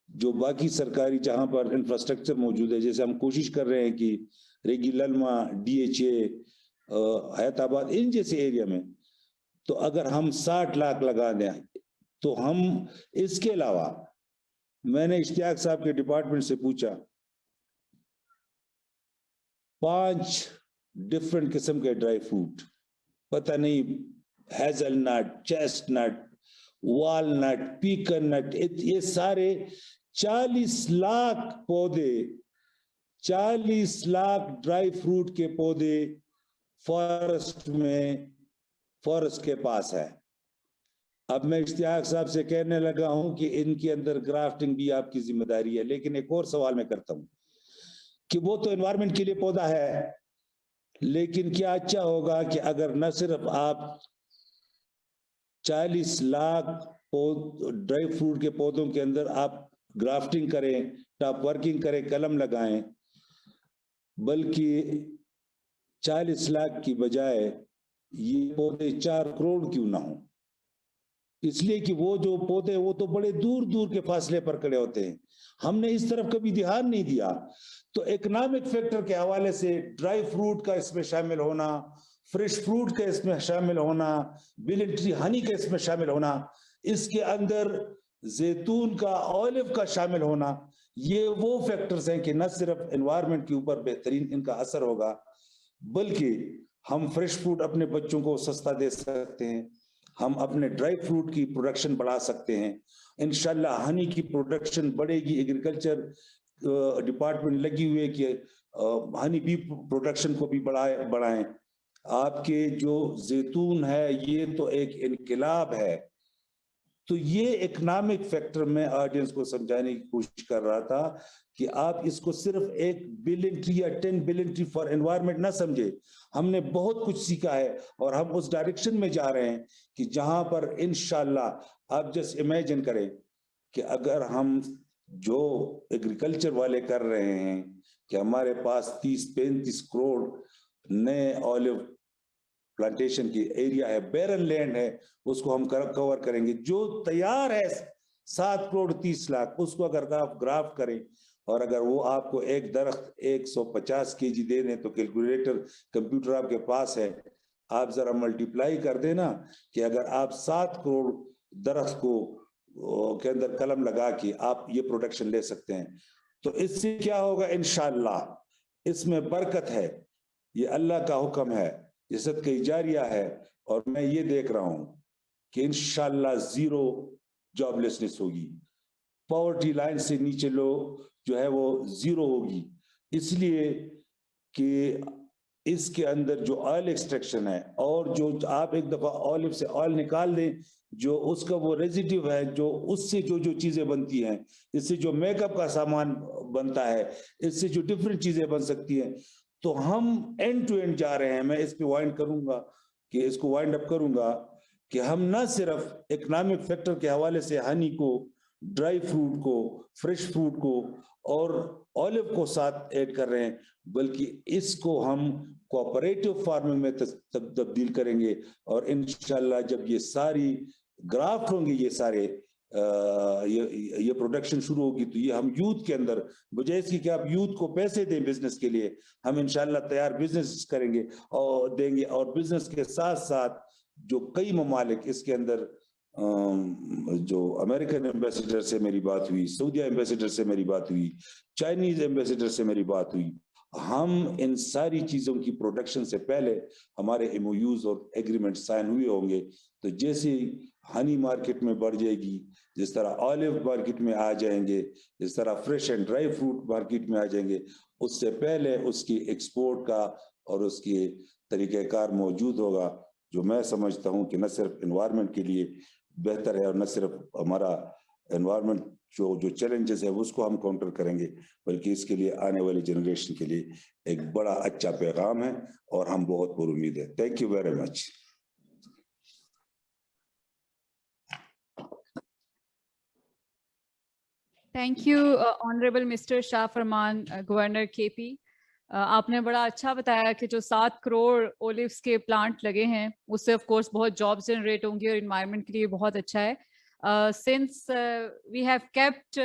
جو باقی سرکاری جہاں پر انفراسٹرکچر موجود ہے, جیسے ہم کوشش کر رہے ہیں کہ ریگی للما, DHA, حیات آباد, ان جیسے ایریا میں, تو اگر ہم 60 لاکھ لگا دیں تو ہم اس کے علاوہ, میں نے اشتیاق صاحب کے ڈپارٹمنٹ سے پوچھا, 5 ڈفرنٹ قسم کے ڈرائی فروٹ, پتہ نہیں ہیزل نٹ, چیسٹ نٹ, وال نٹ, پیکن نٹ, یہ سارے 40 لاکھ پودے, 40 لاکھ ڈرائی فروٹ کے پودے فارسٹ کے پاس ہے. اب میں اشتیاق صاحب سے کہنے لگا ہوں کہ ان کے اندر گرافٹنگ بھی آپ کی ذمہ داری ہے, لیکن ایک اور سوال میں کرتا ہوں کہ وہ تو انوائرمنٹ کے لیے پودا ہے, لیکن کیا اچھا ہوگا کہ اگر نہ صرف آپ 40 لاکھ ڈرائی فروٹ کے پودوں کے اندر آپ گرافٹنگ کریں, ٹاپ ورکنگ کریں, قلم لگائیں, بلکہ 40 لاکھ کی بجائے یہ پودے 4 کروڑ کیوں نہ ہوں, اس لیے کہ وہ جو پودے وہ تو بڑے دور دور کے فاصلے پر کھڑے ہوتے ہیں, ہم نے اس طرف کبھی دھیان نہیں دیا. تو اکنامک فیکٹر کے حوالے سے ڈرائی فروٹ کا اس میں شامل ہونا, فریش فروٹ کا اس میں شامل ہونا, بلنٹری ہنی کا اس میں شامل ہونا, اس کے اندر زیتون کا, اولیو کا شامل ہونا, یہ وہ فیکٹرز ہیں کہ نہ صرف انوائرمنٹ کے اوپر بہترین ان کا اثر ہوگا, بلکہ ہم فریش فروٹ اپنے بچوں کو سستا دے سکتے ہیں, ہم اپنے ڈرائی فروٹ کی پروڈکشن بڑھا سکتے ہیں, انشاءاللہ ہنی کی پروڈکشن بڑھے گی. ایگریکلچر ڈپارٹمنٹ لگی ہوئی ہے کہ ہنی بی پروڈکشن کو بھی بڑھائیں. آپ کے جو زیتون ہے یہ تو ایک انقلاب ہے. تو یہ اکنامک فیکٹر میں آڈینس کو سمجھانے کی کوشش کر رہا تھا کہ آپ اس کو صرف ایک بلین ٹری یا 10 بلین ٹری فار انوائرمنٹ نہ سمجھے. ہم نے بہت کچھ سیکھا ہے اور ہم اس ڈائریکشن میں جا رہے ہیں کہ جہاں پر انشاءاللہ آپ جسٹ امیجن کریں کہ اگر ہم جو ایگریکلچر والے کر رہے ہیں کہ ہمارے پاس 30-35 کروڑ نئے اولیو پلانٹیشن کی ایریا ہے, بیرن لینڈ ہے, اس کو ہم کور کریں گے. جو تیار ہے 7 کروڑ 30 لاکھ, اس کو اگر آپ گرافٹ کریں اور اگر وہ آپ کو ایک درخت 150 kg دے دیں تو کیلکولیٹر کمپیوٹر آپ کے پاس ہے, آپ ذرا ملٹیپلائی کر دیں نا کہ اگر آپ 7 کروڑ درخت کو کے اندر قلم لگا کے آپ یہ پروڈکشن لے سکتے ہیں. تو اس سے کیا ہوگا انشاءاللہ, اس میں برکت ہے, یہ اللہ کا حکم ہے, یہ صدقہ جاریہ ہے, اور میں یہ دیکھ رہا ہوں کہ انشاءاللہ 0 جاب لیسنس ہوگی, پاورٹی لائن سے نیچے لوگ جو ہے وہ 0 ہوگی, اس لیے کہ اس کے اندر جو آئل ایکسٹریکشن ہے اور جو آپ ایک دفعہ آئل سے آئل نکال دیں, جو اس کا وہ ریزیڈیو ہے, جو اس سے جو چیزیں بنتی ہیں, اس سے جو میک اپ کا سامان بنتا ہے, اس سے جو ڈفرینٹ چیزیں بن سکتی ہیں, تو ہم اینڈ ٹو اینڈ جا رہے ہیں. میں اس پہ وائنڈ کروں گا کہ اس کو وائنڈ اپ کروں گا کہ ہم نہ صرف اکنامک فیکٹر کے حوالے سے ہنی کو, ڈرائی فروٹ کو, فریش فروٹ کو اور اولیو کو ساتھ ایڈ کر رہے ہیں, بلکہ اس کو ہم کوآپریٹو فارمنگ میں تبدیل کریں گے. اور انشاءاللہ جب یہ ساری گرافٹ ہوں گے, یہ سارے یہ پروڈکشن شروع ہوگی, تو یہ ہم یوتھ کے اندر بجائے اس کی کہ آپ یوتھ کو پیسے دیں بزنس کے لیے, ہم انشاءاللہ تیار بزنس کریں گے اور دیں گے. اور بزنس کے ساتھ ساتھ جو کئی ممالک اس کے اندر, جو امریکن ایمبیسیڈر سے میری بات ہوئی, سعودیہ ایمبیسیڈر سے میری بات ہوئی, چائنیز ایمبیسیڈر سے میری بات ہوئی, ہم ان ساری چیزوں کی پروڈکشن سے پہلے ہمارے ایم او یوز اور ایگریمنٹ سائن ہوئے ہوں گے. تو جیسے ہنی مارکیٹ میں بڑھ جائے گی, جس طرح آلیو مارکیٹ میں آ جائیں گے, جس طرح fresh and dry fruit market میں آ جائیں گے, اس سے پہلے اس کی ایکسپورٹ کا اور اس کی طریقہ کار موجود ہوگا, جو میں سمجھتا ہوں کہ نہ صرف انوائرمنٹ کے لیے بہتر ہے اور نہ صرف ہمارا انوائرمنٹ جو چیلنجز ہے اس کو ہم کاؤنٹر کریں گے, بلکہ اس کے لیے آنے والی جنریشن کے لیے ایک بڑا اچھا پیغام ہے اور ہم بہت پر امید ہے. Thank you very much. Thank you honourable mister Shah Farman, governor کے پی. آپ نے بڑا اچھا بتایا کہ جو 7 کروڑ اولیوز کے پلانٹ لگے ہیں اس سے آف کورس بہت جابس جنریٹ ہوں گی اور انوائرمنٹ کے لیے بہت اچھا ہے. Since we have kept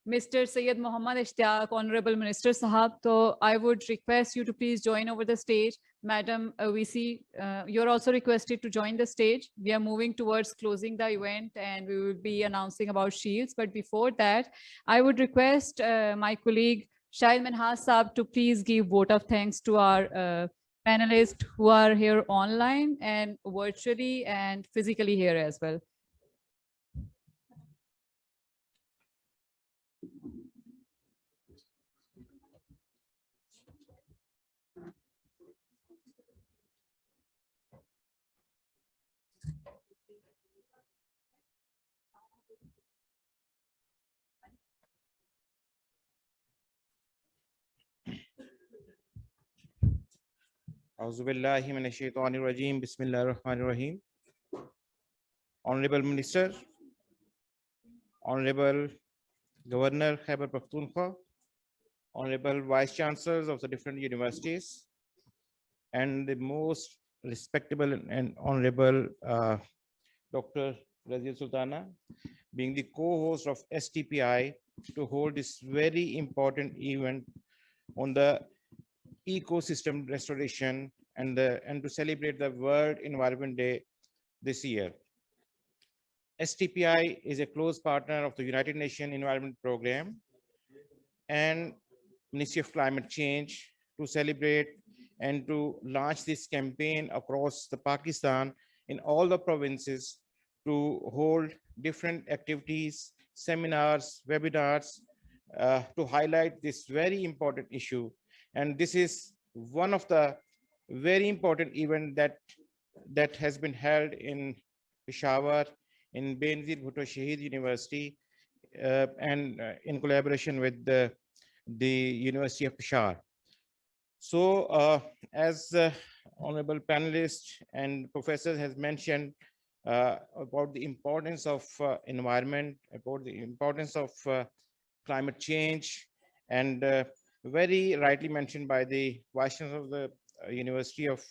Mr. Syed Mohammad Ishtiaq, Honorable Minister Sahab, so I would request you to please join over the stage. Madam VC, you're also requested to join the stage. We are moving towards closing the event and we will be announcing about shields. But before that, I would request my colleague Shahid Minhas Saab to please give vote of thanks to our panelists who are here online and virtually and physically here as well. Auzubillahiminash-shaytanir-rajim. Bismillahir-rahmanir-rahim. Honorable Minister, Honorable Governor Khyber Pakhtunkhwa, Honorable Vice Chancellors of the different universities, and the most respectable and Honorable Dr. Razia Sultana, being the co-host of STPI to hold this very important event on the ecosystem restoration and to celebrate the World Environment Day this year. STPI is a close partner of the United Nations Environment Program and Ministry of Climate Change to celebrate and to launch this campaign across the Pakistan in all the provinces to hold different activities, seminars, webinars to highlight this very important issue. And this is one of the very important events that has been held in Peshawar, in Benazir Bhutto Shaheed University, and in collaboration with the University of Peshawar. So as honorable panelists and professors has mentioned about the importance of environment, about the importance of climate change, and very rightly mentioned by the Vice Chancellor of the University of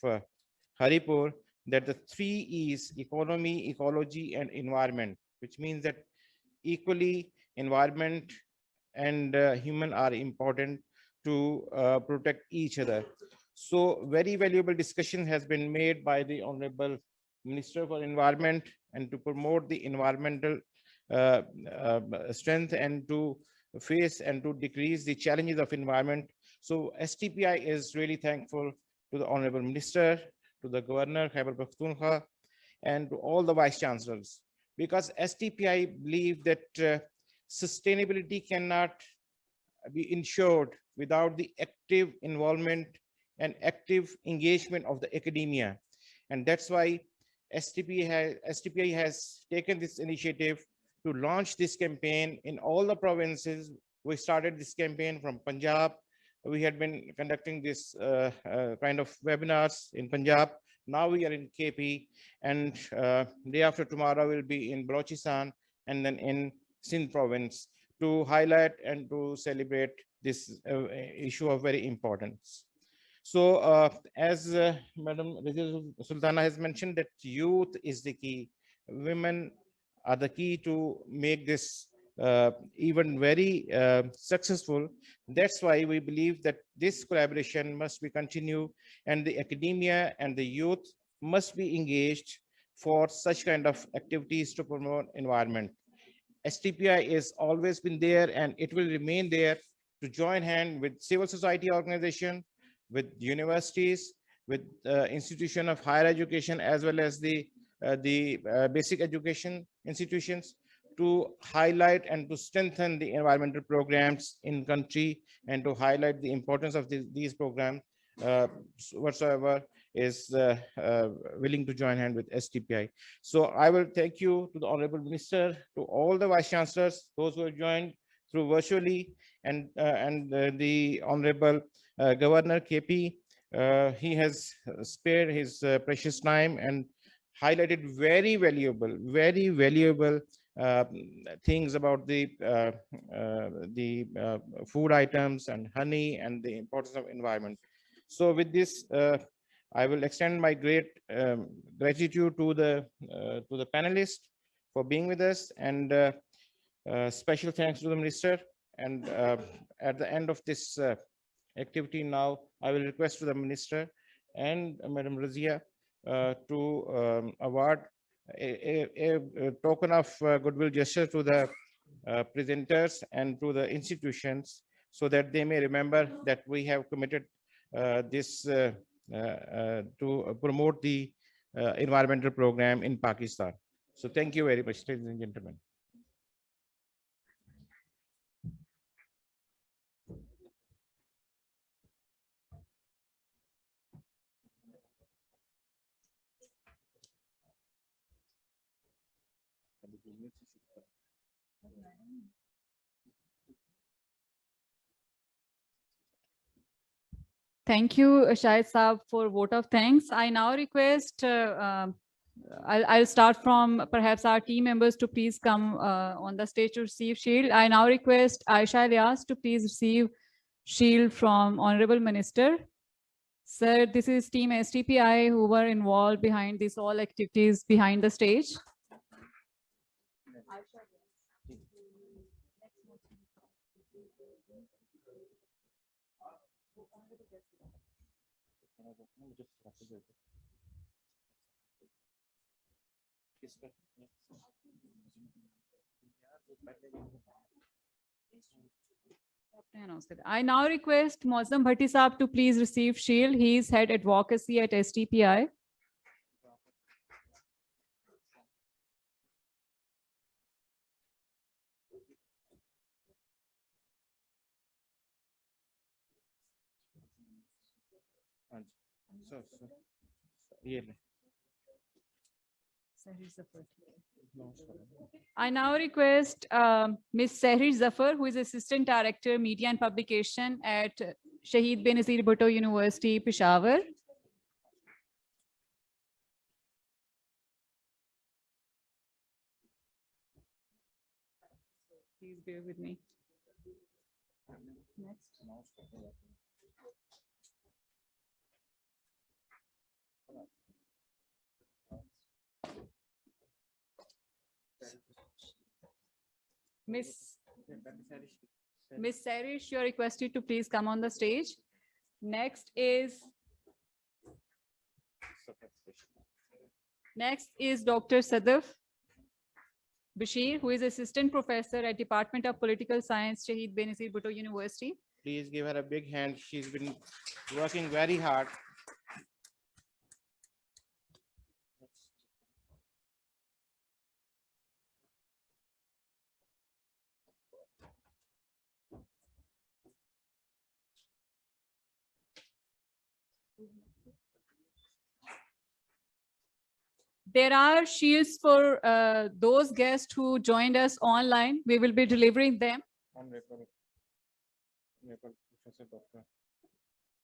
Haripur, that the 3 E's, economy, ecology, and environment, which means that equally environment and human are important to protect each other. So very valuable discussion has been made by the Honorable Minister for Environment and to promote the environmental strength and to face and to decrease the challenges of environment. So STPI is really thankful to the Honorable Minister, to the Governor Khyber Pakhtunkhwa, and to all the Vice Chancellors, because STPI believe that sustainability cannot be ensured without the active involvement and active engagement of the academia. And that's why STPI has taken this initiative to launch this campaign in all the provinces. We started this campaign from Punjab. We had been conducting this kind of webinars in Punjab. Now we are in KP, and day after tomorrow we'll be in Balochistan and then in Sindh province to highlight and to celebrate this issue of very importance. So as Madam Razia Sultana has mentioned, that youth is the key. Women are the key to make this even very successful. That's why we believe that this collaboration must be continued, and the academia and the youth must be engaged for such kind of activities to promote environment. STPI has always been there, and it will remain there to join hand with civil society organization, with universities, with institution of higher education, as well as the basic education institutions, to highlight and to strengthen the environmental programs in country, and to highlight the importance of these programs whatsoever is willing to join hand with STPI. So I will thank you to the Honorable Minister, to all the Vice Chancellors, those who have joined through virtually, and the Honorable Governor KP. He has spared his precious time and highlighted very valuable things about the food items and honey and the importance of environment. So with this, I will extend my great gratitude to the panelists for being with us, and special thanks to the minister. And at the end of this activity now, I will request to the minister and Madam Razia to award a token of goodwill gesture to the presenters and to the institutions, so that they may remember that we have committed this to promote the environmental program in Pakistan. So thank you very much, ladies and gentlemen. Thank you, Shahid Saab, for vote of thanks. I now request, I'll start from perhaps our team members to please come on the stage to receive shield. I now request Aisha Ilyas to please receive shield from Honorable Minister. Sir, this is team STPI who were involved behind this all activities behind the stage. I now request Mosam Bhatti Saab to please receive shield. He is head advocacy at STPI. I now request Ms. Sehri Zafar, who is Assistant Director, Media and Publication at Shaheed Benazir Bhutto University, Peshawar. Please bear with me. Next. Miss Sarish, you are requested to please come on the stage. Next is Dr. Sadaf Bashir, who is Assistant Professor at Department of Political Science, Shaheed Benazir Bhutto University. Please give her a big hand. She's been working very hard. There are shields for those guests who joined us online. We will be delivering them.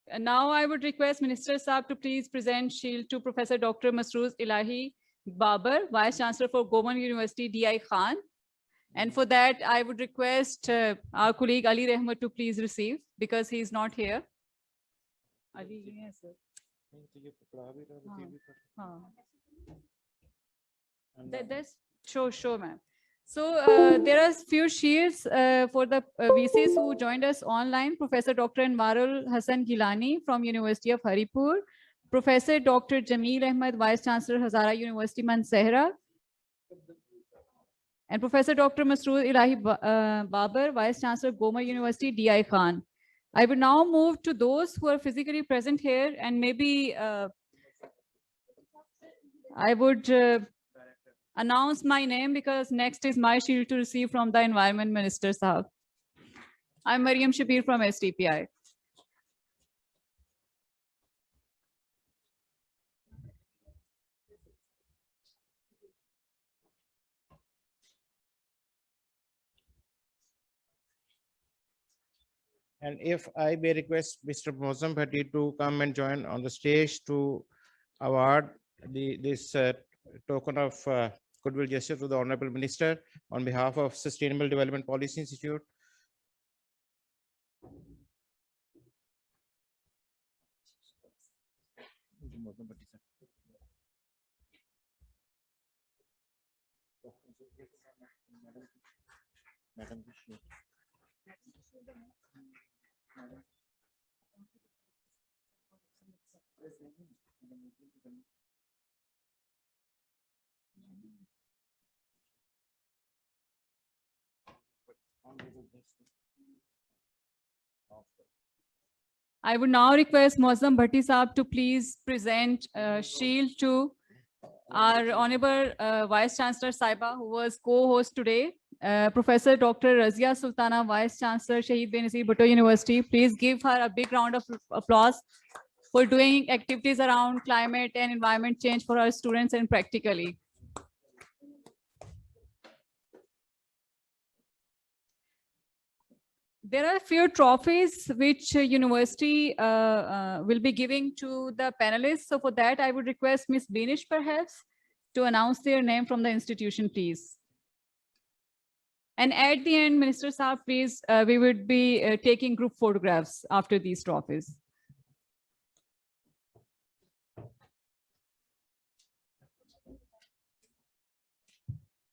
And now I would request Minister Saab to please present shield to Professor Dr. Masroor Ilahi Babar, Vice Chancellor for Goman University, D.I. Khan. And for that, I would request our colleague Ali Rehmat to please receive, because he is not here. Ali, yes, sir. That's sure, ma'am. So there are few shields for the VCs who joined us online. Professor Dr. Anwarul Hassan Gilani from University of Haripur, Professor Dr. Jameel Ahmed, Vice Chancellor, Hazara University, Mansehra, and Professor Dr. Masroor Ilahi Babar, Vice Chancellor, Goma University, D.I. Khan. I will now move to those who are physically present here, and maybe I would announce my name, because next is my shield to receive from the Environment Minister Sahab. I'm Mariam Shabir from STPI. And if I may request Mr. Mosam Bhatti to come and join on the stage to award this token of goodwill gesture to the Honorable Minister on behalf of Sustainable Development Policy Institute. I would now request Mozam Bhatti Saab to please present shield to our Honorable Vice Chancellor Saiba, who was co-host today, Professor Dr. Razia Sultana, Vice Chancellor, Shahid Benazir Bhutto University. Please give her a big round of applause for doing activities around climate and environment change for our students and practically. There are a few trophies which university will be giving to the panelists. So for that, I would request Ms. Benish perhaps to announce their name from the institution, please. And at the end, Minister Saab, please, we would be taking group photographs after these trophies.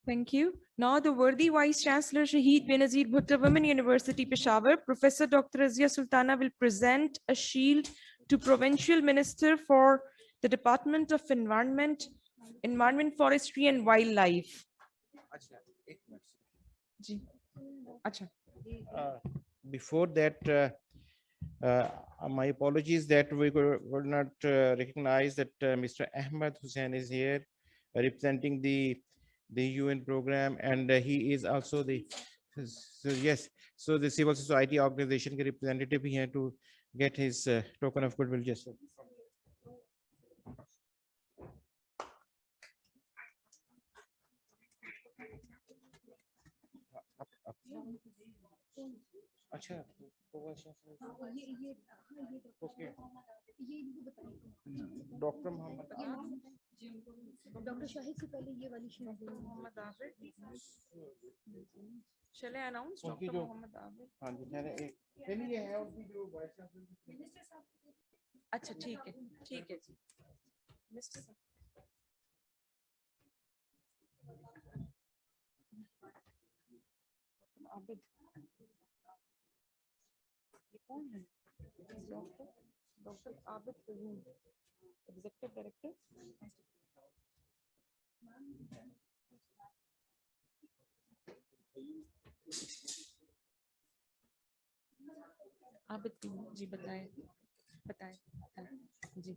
Thank you. Now the worthy Vice Chancellor Shahid Benazir Bhutto Women University, Peshawar, Professor Dr. Razia Sultana will present a shield to Provincial Minister for the Department of Environment, Forestry and Wildlife. Before that, my apologies that we were not recognize that Mr. Ahmed Hussain is here representing the UN program, and he is also the the civil society organization representative here to get his token of goodwill gesture. अच्छा okay doctor Mohammad doctor Shahid से पहले ये वाली मोहम्मद आबिद चले announce doctor Mohammad Abid हाँ जी मैंने एक ये है उनकी जो वाइस चांसलर अच्छा ठीक है जी मिस्टर आबिद ये कौन है doctor Abid Qayyum executive director Abid ji बताएं जी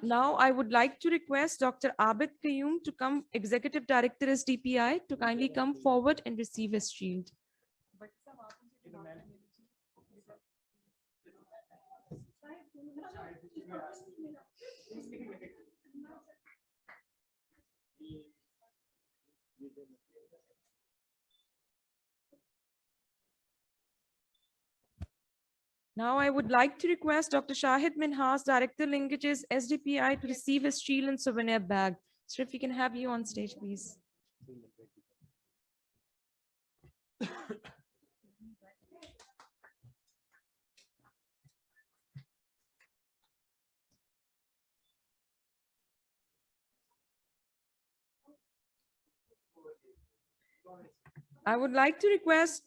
now I would like to request Dr. Abid Qayyum to come, Executive Director SDPI, to kindly come forward and receive his shield. Now I would like to request Dr. Shahid Minhas, Director Linkages SDPI, to receive his shield and souvenir bag. Sir, if we can have you on stage, please. I would like to request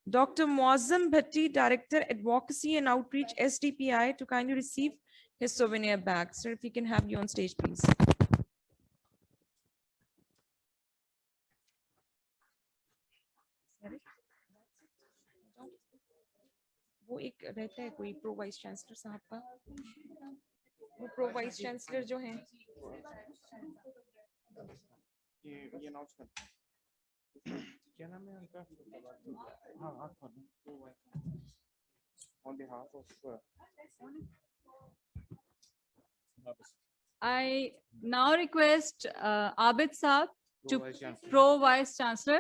Dr. Mozam Bhatti, Director Advocacy and Outreach SDPI, to kindly receive his souvenir bag. Sir, if we can have you on stage, please. वो एक रहता है कोई pro vice chancellor साहब का वो pro vice chancellor जो हैं ये अनाउंस कर क्या नाम है उनका हाँ on behalf of I now request Abid Saab, Pro Vice Chancellor,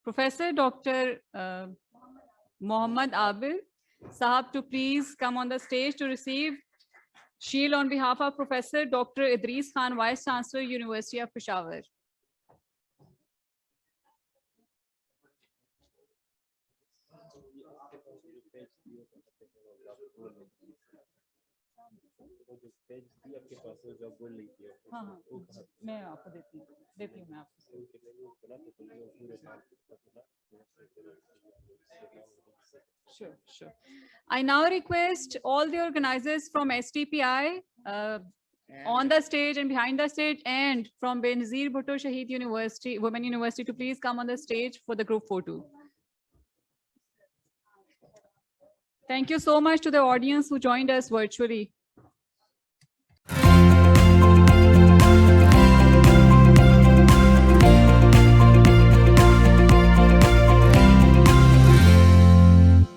Professor Dr. Mohammad Abid Saab, to please come on the stage to receive shield on behalf of Professor Dr. Idris Khan, Vice Chancellor, University of Peshawar. हाँ हाँ मैं आपको देती हूँ मैं आपको sure I now request all the organizers from STPI on the stage and behind the stage and from Benazir Bhutto Shaheed University Women University to please come on the stage for the group photo. Thank you so much to the audience who joined us virtually.